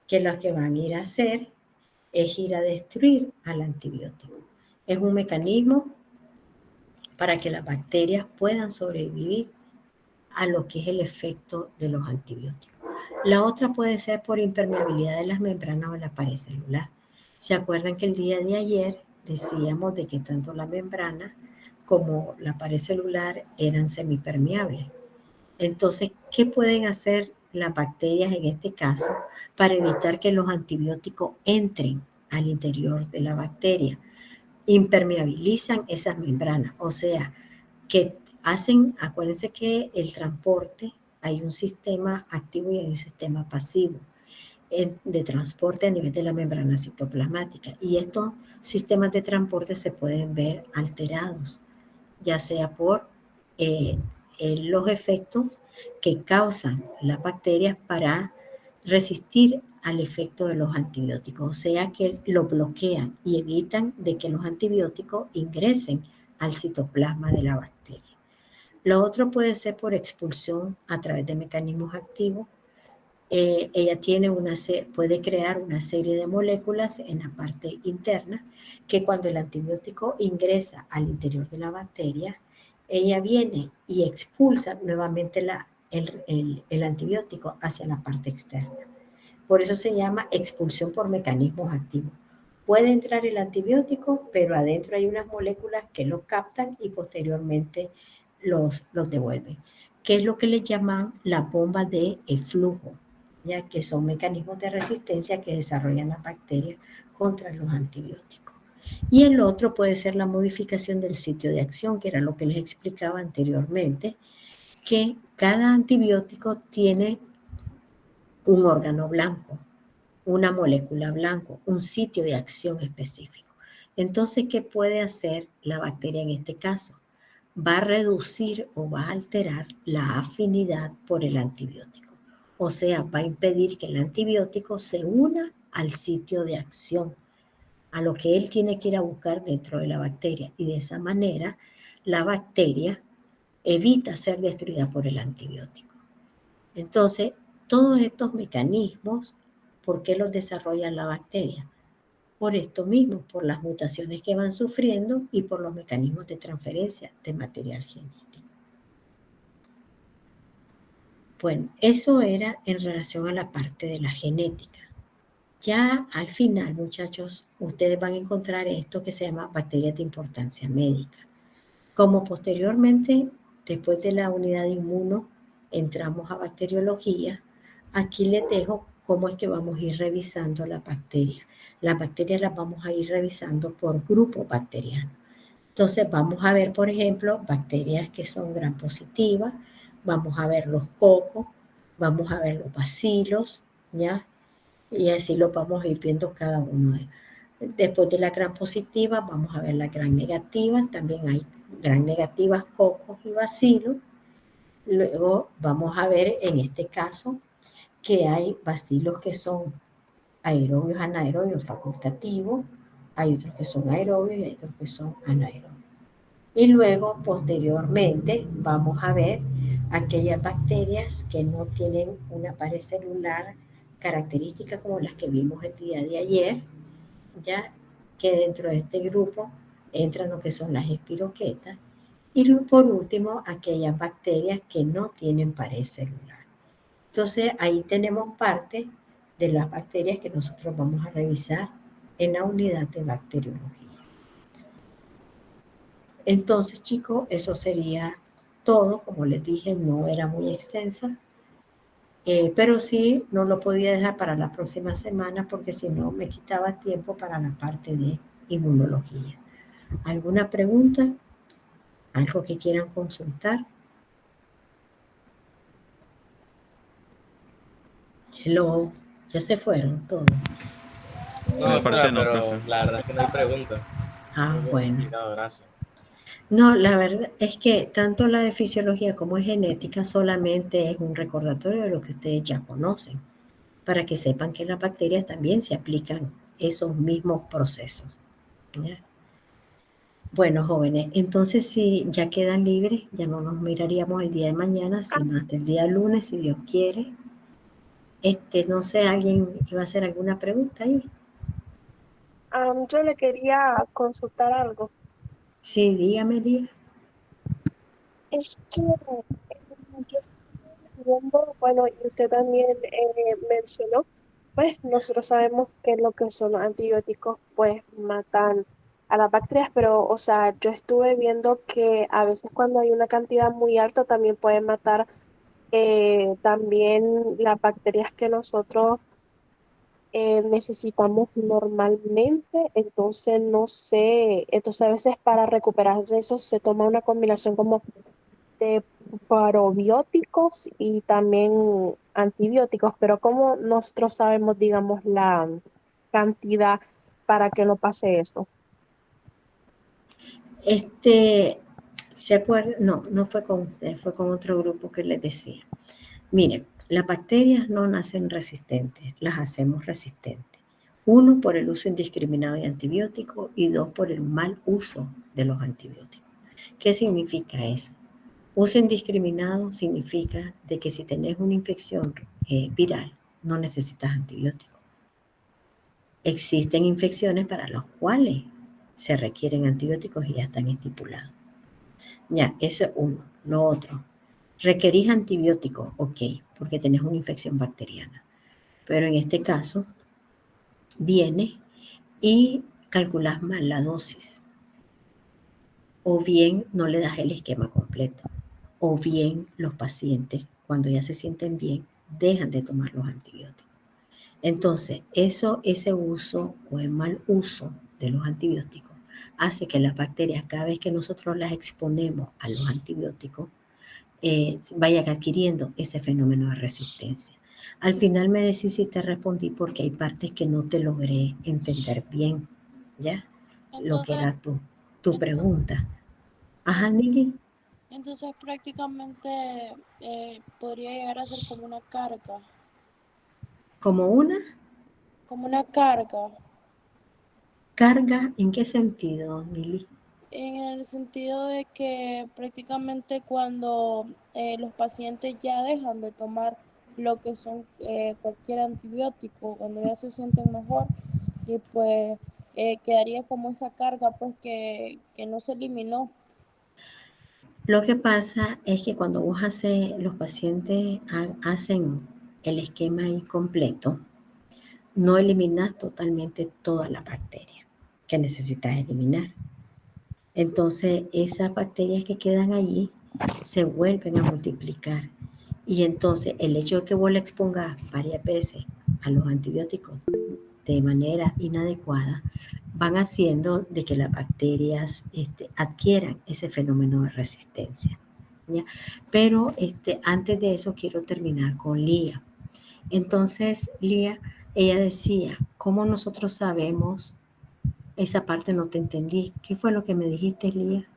B: que lo que van a ir a hacer es ir a destruir al antibiótico. Es un mecanismo para que las bacterias puedan sobrevivir a lo que es el efecto de los antibióticos. La otra puede ser por impermeabilidad de las membranas o la pared celular. ¿Se acuerdan que el día de ayer decíamos de que tanto la membrana como la pared celular eran semipermeables? Entonces, ¿qué pueden hacer las bacterias en este caso para evitar que los antibióticos entren al interior de la bacteria? Impermeabilizan esas membranas, o sea, que hacen, acuérdense que el transporte, hay un sistema activo y hay un sistema pasivo de transporte a nivel de la membrana citoplasmática, y estos sistemas de transporte se pueden ver alterados, ya sea por los efectos que causan las bacterias para resistir al efecto de los antibióticos, o sea que lo bloquean y evitan de que los antibióticos ingresen al citoplasma de la bacteria. Lo otro puede ser por expulsión a través de mecanismos activos. Ella puede crear una serie de moléculas en la parte interna que cuando el antibiótico ingresa al interior de la bacteria, ella viene y expulsa nuevamente el antibiótico hacia la parte externa. Por eso se llama expulsión por mecanismos activos. Puede entrar el antibiótico, pero adentro hay unas moléculas que lo captan y posteriormente los devuelven. ¿Qué es lo que le llaman la bomba de eflujo? Ya que son mecanismos de resistencia que desarrollan las bacterias contra los antibióticos. Y el otro puede ser la modificación del sitio de acción, que era lo que les explicaba anteriormente, que cada antibiótico tiene un órgano blanco, una molécula blanco, un sitio de acción específico. Entonces, ¿qué puede hacer la bacteria en este caso? Va a reducir o va a alterar la afinidad por el antibiótico. O sea, va a impedir que el antibiótico se una al sitio de acción, a lo que él tiene que ir a buscar dentro de la bacteria. Y de esa manera, la bacteria evita ser destruida por el antibiótico. Entonces, todos estos mecanismos, ¿por qué los desarrolla la bacteria? Por esto mismo, por las mutaciones que van sufriendo y por los mecanismos de transferencia de material genético. Bueno, eso era en relación a la parte de la genética. Ya al final, muchachos, ustedes van a encontrar esto que se llama bacterias de importancia médica. Como posteriormente, después de la unidad de inmuno, entramos a bacteriología, aquí les dejo cómo es que vamos a ir revisando la bacteria. Las bacterias las vamos a ir revisando por grupo bacteriano. Entonces vamos a ver, por ejemplo, bacterias que son gram positivas, vamos a ver los cocos, vamos a ver los bacilos, ¿ya? Y así lo vamos a ir viendo cada uno de ellos. Después de la gram positiva, vamos a ver la gram negativa. También hay gram negativas, cocos y bacilos. Luego vamos a ver en este caso que hay bacilos que son aerobios, anaerobios, facultativos. Hay otros que son aerobios y hay otros que son anaerobios. Y luego, posteriormente, vamos a ver aquellas bacterias que no tienen una pared celular característica como las que vimos el día de ayer, ya que dentro de este grupo entran lo que son las espiroquetas. Y por último, aquellas bacterias que no tienen pared celular. Entonces, ahí tenemos parte de las bacterias que nosotros vamos a revisar en la unidad de bacteriología. Entonces, chicos, eso sería todo. Como les dije, no era muy extensa, pero sí no lo podía dejar para la próxima semana porque si no me quitaba tiempo para la parte de inmunología. ¿Alguna pregunta? ¿Algo que quieran consultar? Hello, ya se fueron todos.
C: No,
E: Mi parte
C: doctora,
E: no,
C: pero
E: profe.
C: la verdad es que no hay pregunta.
B: Ah,
C: Muy bien
B: bueno.
C: explicado, gracias.
B: No, la verdad es que tanto la de fisiología como de genética solamente es un recordatorio de lo que ustedes ya conocen, para que sepan que en las bacterias también se aplican esos mismos procesos, ¿ya? Bueno, jóvenes, entonces si ya quedan libres, ya no nos miraríamos el día de mañana, sino hasta el día lunes, si Dios quiere. No sé, ¿alguien iba a hacer alguna pregunta ahí?
F: Yo le quería consultar algo.
B: Sí, dígame, Lía.
F: Es que yo estoy viendo, bueno, y usted también mencionó, pues nosotros sabemos que lo que son los antibióticos, pues matan a las bacterias, pero, o sea, yo estuve viendo que a veces cuando hay una cantidad muy alta también pueden matar también las bacterias que nosotros necesitamos normalmente, entonces no sé, entonces a veces para recuperar eso se toma una combinación como de probióticos y también antibióticos, pero ¿cómo nosotros sabemos, digamos, la cantidad para que no pase esto?
B: ¿Se acuerdan? No, no fue con ustedes, fue con otro grupo que les decía. Miren, las bacterias no nacen resistentes, las hacemos resistentes. Uno, por el uso indiscriminado de antibióticos y dos, por el mal uso de los antibióticos. ¿Qué significa eso? Uso indiscriminado significa de que si tenés una infección viral, no necesitas antibióticos. Existen infecciones para las cuales se requieren antibióticos y ya están estipulados. Ya, eso es uno. Lo otro, Requerís antibiótico, ok, porque tenés una infección bacteriana. Pero en este caso, viene y calculas mal la dosis. O bien no le das el esquema completo. O bien los pacientes, cuando ya se sienten bien, dejan de tomar los antibióticos. Entonces, ese uso o el mal uso de los antibióticos hace que las bacterias, cada vez que nosotros las exponemos a los antibióticos, vayan adquiriendo ese fenómeno de resistencia. Al final me decís si te respondí porque hay partes que no te logré entender bien, ¿ya? Lo que era tu pregunta. Ajá, Nili.
E: Entonces prácticamente podría llegar a ser
B: Como una
E: como una carga,
B: carga, ¿en qué sentido, Nili?
E: en el sentido de que prácticamente cuando los pacientes ya dejan de tomar lo que son cualquier antibiótico, cuando ya se sienten mejor, y pues quedaría como esa carga pues que no se eliminó.
B: Lo que pasa es que cuando los pacientes hacen el esquema incompleto, no eliminas totalmente todas las bacterias que necesitas eliminar. Entonces, esas bacterias que quedan allí se vuelven a multiplicar. Y entonces, el hecho de que vos le expongas varias veces a los antibióticos de manera inadecuada, van haciendo de que las bacterias adquieran ese fenómeno de resistencia, ¿ya? Pero antes de eso quiero terminar con Lía. Entonces, Lía, ella decía, ¿cómo nosotros sabemos? Esa parte no te entendí. ¿Qué fue lo que me dijiste, Lía?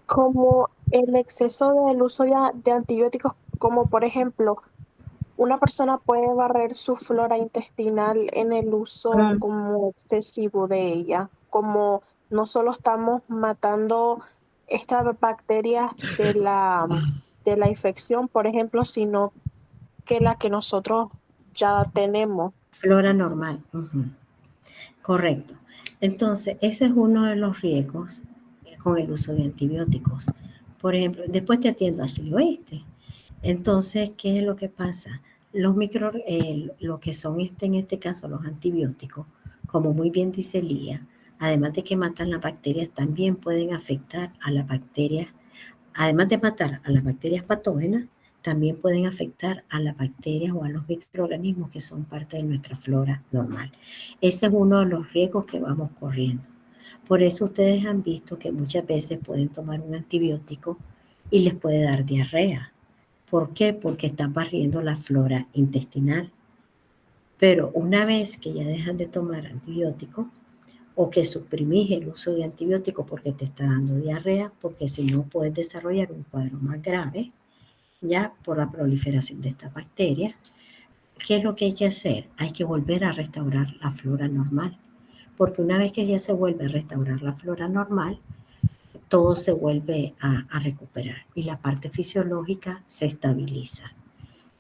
F: Como el exceso del uso de antibióticos, como por ejemplo, una persona puede barrer su flora intestinal en el uso
B: Mm,
F: como excesivo de ella, como no solo estamos matando estas bacterias de la infección, por ejemplo, sino que la que nosotros ya tenemos.
B: flora normal. Ujú. Correcto. Entonces, ese es uno de los riesgos con el uso de antibióticos. Por ejemplo, después te atiendo, Ashley, ¿oíste? Entonces, ¿qué es lo que pasa? Lo que son en este caso los antibióticos, como muy bien dice Lía, además de que matan las bacterias, también pueden afectar a las bacterias, además de matar a las bacterias patógenas, también pueden afectar a las bacterias o a los microorganismos que son parte de nuestra flora normal. Ese es uno de los riesgos que vamos corriendo. Por eso ustedes han visto que muchas veces pueden tomar un antibiótico y les puede dar diarrea. ¿Por qué? Porque están barriendo la flora intestinal. Pero una vez que ya dejan de tomar antibióticos o que suprimís el uso de antibióticos porque te está dando diarrea, porque si no puedes desarrollar un cuadro más grave, ya por la proliferación de estas bacterias, ¿qué es lo que hay que hacer? Hay que volver a restaurar la flora normal. Porque una vez que ya se vuelve a restaurar la flora normal, todo se vuelve a recuperar y la parte fisiológica se estabiliza.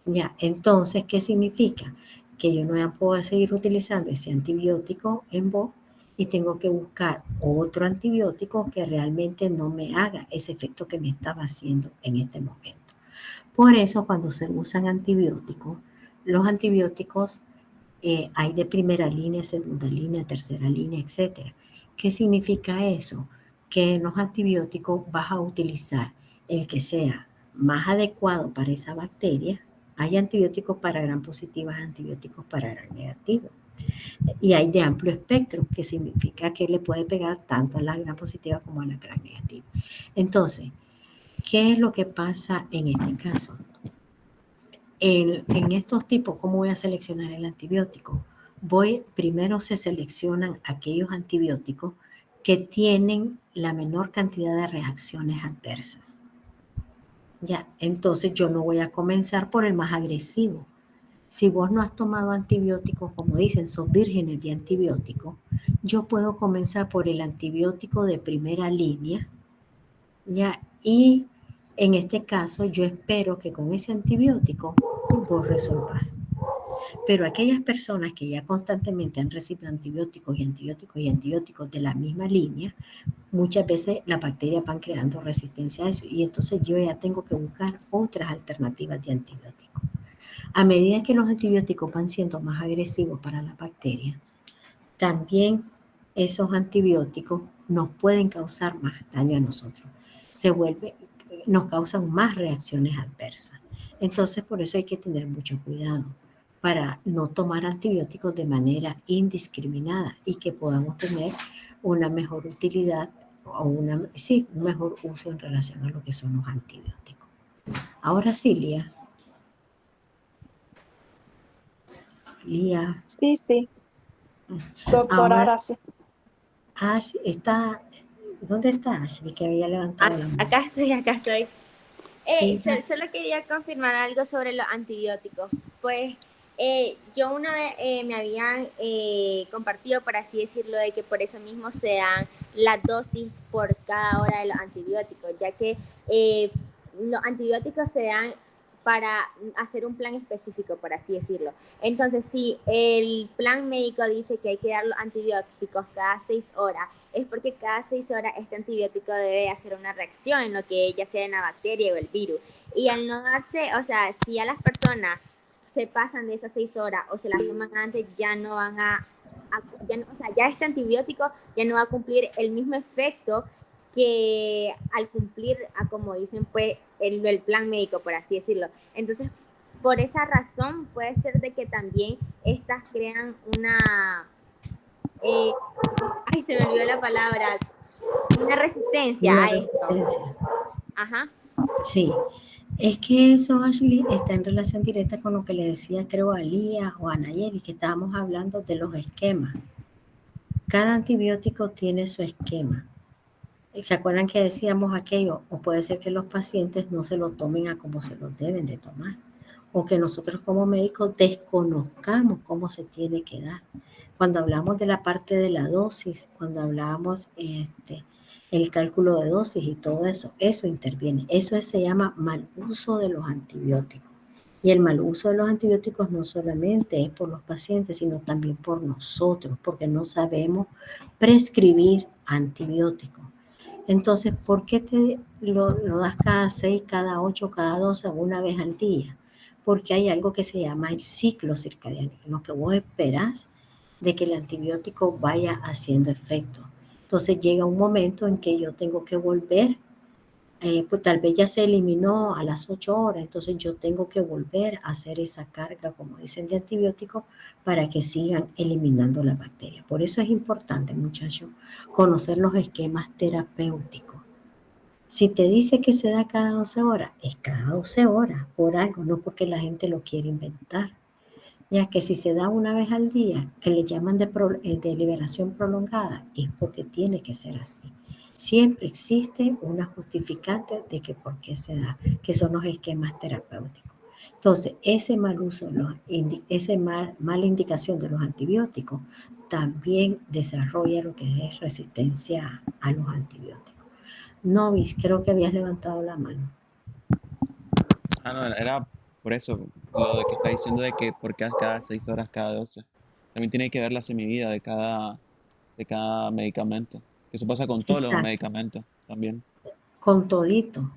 B: Ya, entonces, ¿qué significa? Que yo no puedo seguir utilizando ese antibiótico en vos y tengo que buscar otro antibiótico que realmente no me haga ese efecto que me estaba haciendo en este momento. Por eso, cuando se usan antibióticos, los antibióticos hay de primera línea, segunda línea, tercera línea, etcétera. ¿Qué significa eso? Que en los antibióticos vas a utilizar el que sea más adecuado para esa bacteria. Hay antibióticos para gram positivas, antibióticos para gram negativos. Y hay de amplio espectro, que significa que le puede pegar tanto a la gram positiva como a la gram negativa. Entonces, ¿qué es lo que pasa en este caso? En estos tipos, ¿cómo voy a seleccionar el antibiótico? Primero se seleccionan aquellos antibióticos que tienen la menor cantidad de reacciones adversas. Ya, entonces yo no voy a comenzar por el más agresivo. Si vos no has tomado antibióticos, como dicen, sos vírgenes de antibióticos, yo puedo comenzar por el antibiótico de primera línea, ya, y en este caso yo espero que con ese antibiótico vos resolvás. Pero aquellas personas que ya constantemente han recibido antibióticos y antibióticos y antibióticos de la misma línea, muchas veces las bacterias van creando resistencia a eso y entonces yo ya tengo que buscar otras alternativas de antibióticos. A medida que los antibióticos van siendo más agresivos para las bacterias, también esos antibióticos nos pueden causar más daño a nosotros. Nos causan más reacciones adversas. Entonces, por eso hay que tener mucho cuidado para no tomar antibióticos de manera indiscriminada y que podamos tener una mejor utilidad o un mejor uso en relación a lo que son los antibióticos. Ahora sí, Lía. Lía.
F: Sí, sí, doctora,
B: Ahora,
F: ahora sí.
B: Ash está, ¿dónde está Ashley? Que había levantado la mano.
G: Acá estoy, acá estoy.
B: Sí,
G: Solo quería confirmar algo sobre los antibióticos. Pues yo una vez me habían compartido, por así decirlo, de que por eso mismo se dan las dosis por cada hora de los antibióticos, ya que los antibióticos se dan para hacer un plan específico, por así decirlo. Entonces, si el plan médico dice que hay que dar los antibióticos cada 6 horas, es porque cada 6 horas este antibiótico debe hacer una reacción en lo que ya sea en la bacteria o el virus. Y al no darse, o sea, si a las personas se pasan de esas 6 horas o se las toman antes, ya no van o sea, ya este antibiótico ya no va a cumplir el mismo efecto que al cumplir, como dicen, pues, el plan médico, por así decirlo. Entonces, por esa razón, puede ser de que también estas crean una... ay, se me olvidó la palabra, una resistencia
B: una
G: a esto.
B: resistencia.
G: Ajá.
B: Sí, es que eso, Ashley, está en relación directa con lo que le decía, creo, a Lía o a Nayeli, que estábamos hablando de los esquemas. Cada antibiótico tiene su esquema. ¿Se acuerdan que decíamos aquello? O puede ser que los pacientes no se lo tomen a como se lo deben de tomar. O que nosotros como médicos desconozcamos cómo se tiene que dar. Cuando hablamos de la parte de la dosis, cuando hablamos el cálculo de dosis y todo eso, eso interviene. Eso se llama mal uso de los antibióticos. Y el mal uso de los antibióticos no solamente es por los pacientes, sino también por nosotros, porque no sabemos prescribir antibióticos. Entonces, ¿por qué te lo das cada 6, cada 8, cada 12, una vez al día? Porque hay algo que se llama el ciclo circadiano, en lo que vos esperás de que el antibiótico vaya haciendo efecto. Entonces llega un momento en que yo tengo que volver, pues tal vez ya se eliminó a las 8 horas, entonces yo tengo que volver a hacer esa carga, como dicen, de antibióticos para que sigan eliminando la bacteria. Por eso es importante, muchachos, conocer los esquemas terapéuticos. Si te dice que se da cada 12 horas, es cada 12 horas, por algo, no porque la gente lo quiere inventar. Ya que si se da una vez al día, que le llaman de liberación prolongada, es porque tiene que ser así. Siempre existe una justificante de que por qué se da, que son los esquemas terapéuticos. Entonces, ese mal uso, mala indicación de los antibióticos también desarrolla lo que es resistencia a los antibióticos. Novis, creo que habías levantado la mano.
H: No, era por eso, lo de que está diciendo de que por cada 6 horas, cada 12. También tiene que ver la semivida de cada medicamento. Eso pasa con todos los
B: Exacto.
H: medicamentos también.
B: Con todito.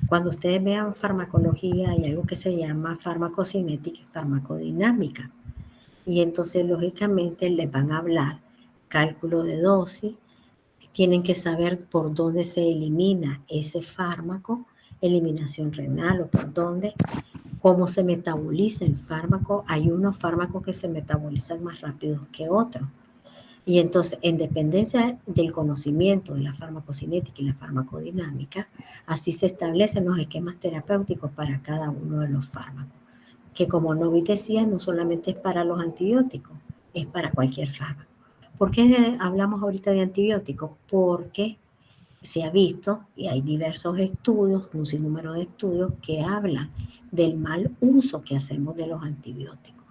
B: Cuando ustedes vean farmacología, hay algo que se llama farmacocinética y farmacodinámica. Y entonces, lógicamente, les van a hablar cálculo de dosis, tienen que saber por dónde se elimina ese fármaco, eliminación renal o por dónde, cómo se metaboliza el fármaco. Hay unos fármacos que se metabolizan más rápido que otros. Y entonces, en dependencia del conocimiento de la farmacocinética y la farmacodinámica, así se establecen los esquemas terapéuticos para cada uno de los fármacos. Que como Novi decía, no solamente es para los antibióticos, es para cualquier fármaco. ¿Por qué hablamos ahorita de antibióticos? Porque se ha visto, y hay diversos estudios, un sinnúmero de estudios que hablan del mal uso que hacemos de los antibióticos,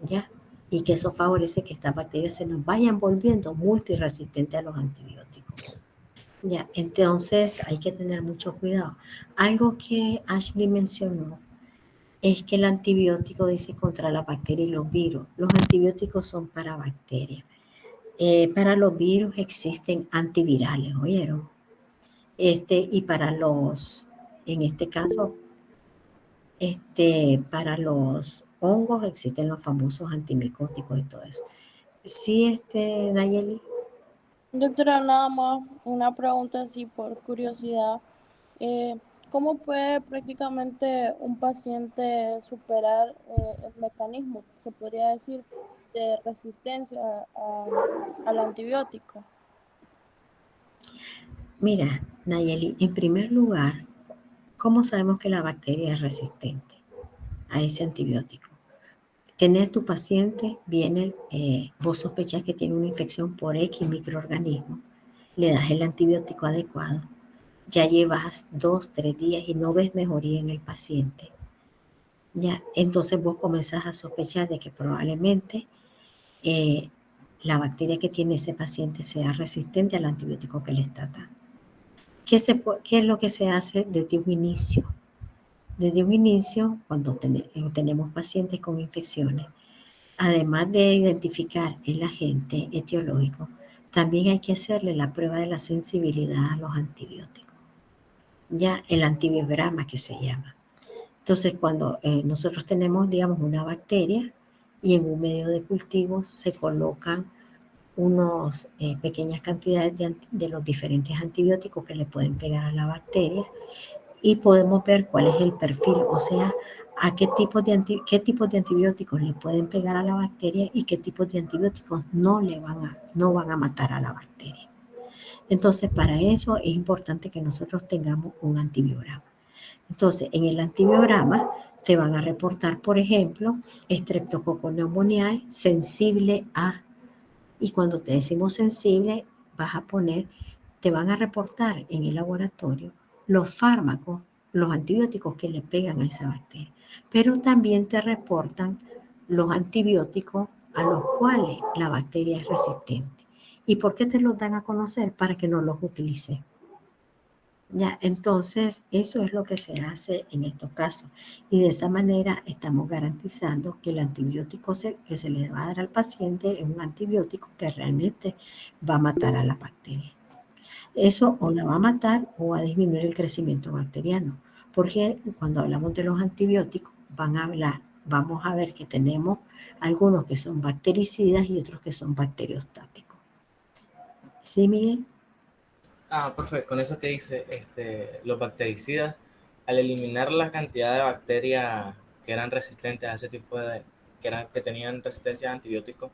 B: ¿ya? Y que eso favorece que estas bacterias se nos vayan volviendo multiresistentes a los antibióticos. Ya, entonces hay que tener mucho cuidado. Algo que Ashley mencionó es que el antibiótico dice contra la bacteria y los virus. Los antibióticos son para bacterias. Para los virus existen antivirales, ¿oyeron? Y para en este caso, para los hongos existen los famosos antimicóticos y todo eso. Sí, Nayeli.
E: Doctora, nada más una pregunta así por curiosidad. Eh, ¿Cómo puede prácticamente un paciente superar el mecanismo, se podría decir, de resistencia al antibiótico?
B: Mira, Nayeli, en primer lugar, ¿cómo sabemos que la bacteria es resistente a ese antibiótico? Tener tu paciente, viene, vos sospechás que tiene una infección por X microorganismo, le das el antibiótico adecuado, ya llevas 2, 3 días y no ves mejoría en el paciente. Ya, entonces vos comenzás a sospechar de que probablemente la bacteria que tiene ese paciente sea resistente al antibiótico que le está dando. ¿Qué es lo que se hace desde un inicio? Desde un inicio, cuando tenemos pacientes con infecciones, además de identificar el agente etiológico, también hay que hacerle la prueba de la sensibilidad a los antibióticos. Ya el antibiograma que se llama. Entonces, cuando nosotros tenemos, digamos, una bacteria y en un medio de cultivo se colocan unas pequeñas cantidades de los diferentes antibióticos que le pueden pegar a la bacteria y podemos ver cuál es el perfil, o sea, a qué tipos de antibióticos le pueden pegar a la bacteria y qué tipos de antibióticos no van a matar a la bacteria. Entonces, para eso es importante que nosotros tengamos un antibiograma. Entonces, en el antibiograma te van a reportar, por ejemplo, Streptococcus pneumoniae sensible a, y cuando te decimos sensible, te van a reportar en el laboratorio los fármacos, los antibióticos que le pegan a esa bacteria. Pero también te reportan los antibióticos a los cuales la bacteria es resistente. ¿Y por qué te los dan a conocer? Para que no los utilices. Ya, entonces, eso es lo que se hace en estos casos. Y de esa manera estamos garantizando que el antibiótico que se le va a dar al paciente es un antibiótico que realmente va a matar a la bacteria. Eso o la va a matar o va a disminuir el crecimiento bacteriano. Porque cuando hablamos de los antibióticos, vamos a ver que tenemos algunos que son bactericidas y otros que son bacteriostáticos. ¿Sí, Miguel?
C: Perfecto. Con eso que dice, los bactericidas, al eliminar la cantidad de bacterias que eran resistentes a ese tipo que tenían resistencia a antibióticos,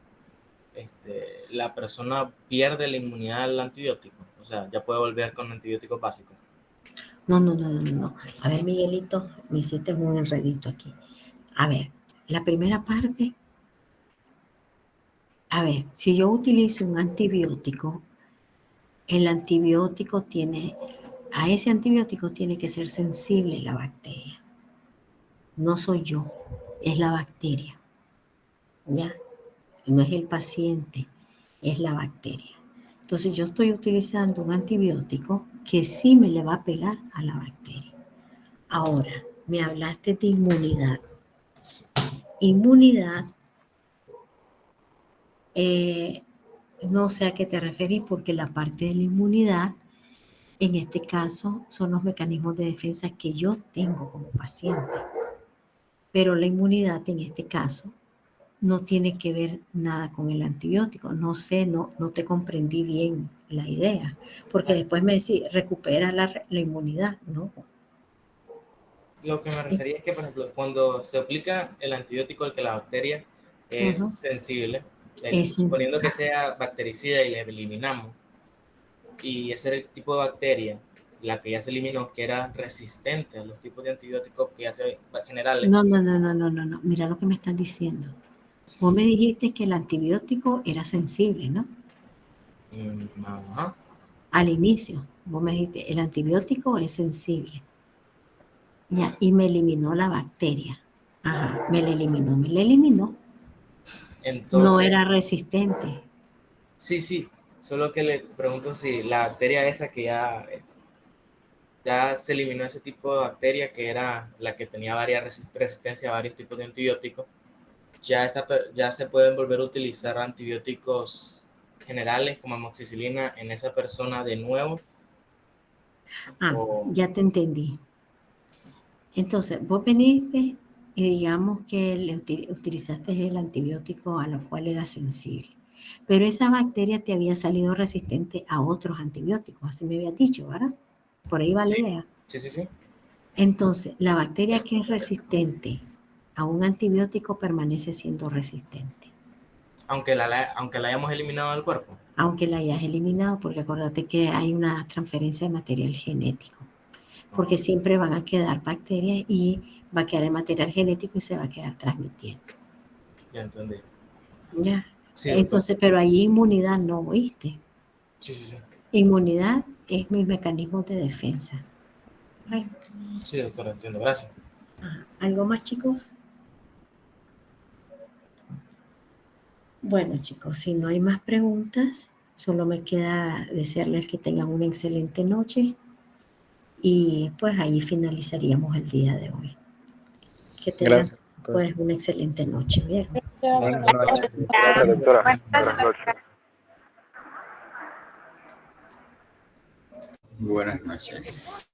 C: la persona pierde la inmunidad al antibiótico. O sea, ya puede volver con antibióticos básicos.
B: No. A ver, Miguelito, me hiciste un enredito aquí. A ver, la primera parte. A ver, si yo utilizo un antibiótico, a ese antibiótico tiene que ser sensible la bacteria. No soy yo, es la bacteria. ¿Ya? No es el paciente, es la bacteria. Entonces yo estoy utilizando un antibiótico que sí me le va a pegar a la bacteria. Ahora, me hablaste de inmunidad. Inmunidad, no sé a qué te referís porque la parte de la inmunidad, en este caso, son los mecanismos de defensa que yo tengo como paciente. Pero la inmunidad en este caso no tiene que ver nada con el antibiótico. No sé, no te comprendí bien la idea. Porque después me decís, recupera la inmunidad. No.
C: Lo que me refería es que, por ejemplo, cuando se aplica el antibiótico al que la bacteria es sensible, suponiendo que sea bactericida y la eliminamos, y ese era el tipo de bacteria, la que ya se eliminó, que era resistente a los tipos de antibióticos que ya se generales.
B: No. Mira lo que me están diciendo. Vos me dijiste que el antibiótico era sensible, ¿no?
C: Ajá.
B: Al inicio, vos me dijiste, el antibiótico es sensible. Ya, y me eliminó la bacteria. Ajá, me la eliminó.
C: Entonces,
B: No era resistente.
C: sí, solo que le pregunto si la bacteria esa que ya ya se eliminó ese tipo de bacteria que era la que tenía resistencia a varios tipos de antibióticos. Ya se pueden volver a utilizar antibióticos generales como amoxicilina en esa persona de nuevo.
B: Ya te entendí. Entonces, vos veniste y digamos que le utilizaste el antibiótico a lo cual era sensible. Pero esa bacteria te había salido resistente a otros antibióticos, así me habías dicho, ¿verdad? Por ahí va la idea.
C: Sí.
B: Entonces, la bacteria que es resistente a un antibiótico permanece siendo resistente.
C: Aunque la hayamos eliminado del cuerpo.
B: Aunque la hayas eliminado, porque acuérdate que hay una transferencia de material genético. Porque siempre van a quedar bacterias y va a quedar el material genético y se va a quedar transmitiendo.
C: Ya entendí.
B: Ya.
C: Sí,
B: entonces, pero ahí inmunidad no, ¿oíste?
C: Sí.
B: Inmunidad es mi mecanismo de defensa. Right.
C: Sí, doctora, entiendo. Gracias.
B: ¿Algo más, chicos? Bueno, chicos, si no hay más preguntas, solo me queda desearles que tengan una excelente noche y pues ahí finalizaríamos el día de hoy. Que tengan pues una excelente noche, ¿vieron?
D: Buenas noches. Gracias, doctora. Buenas noches.
I: Buenas noches.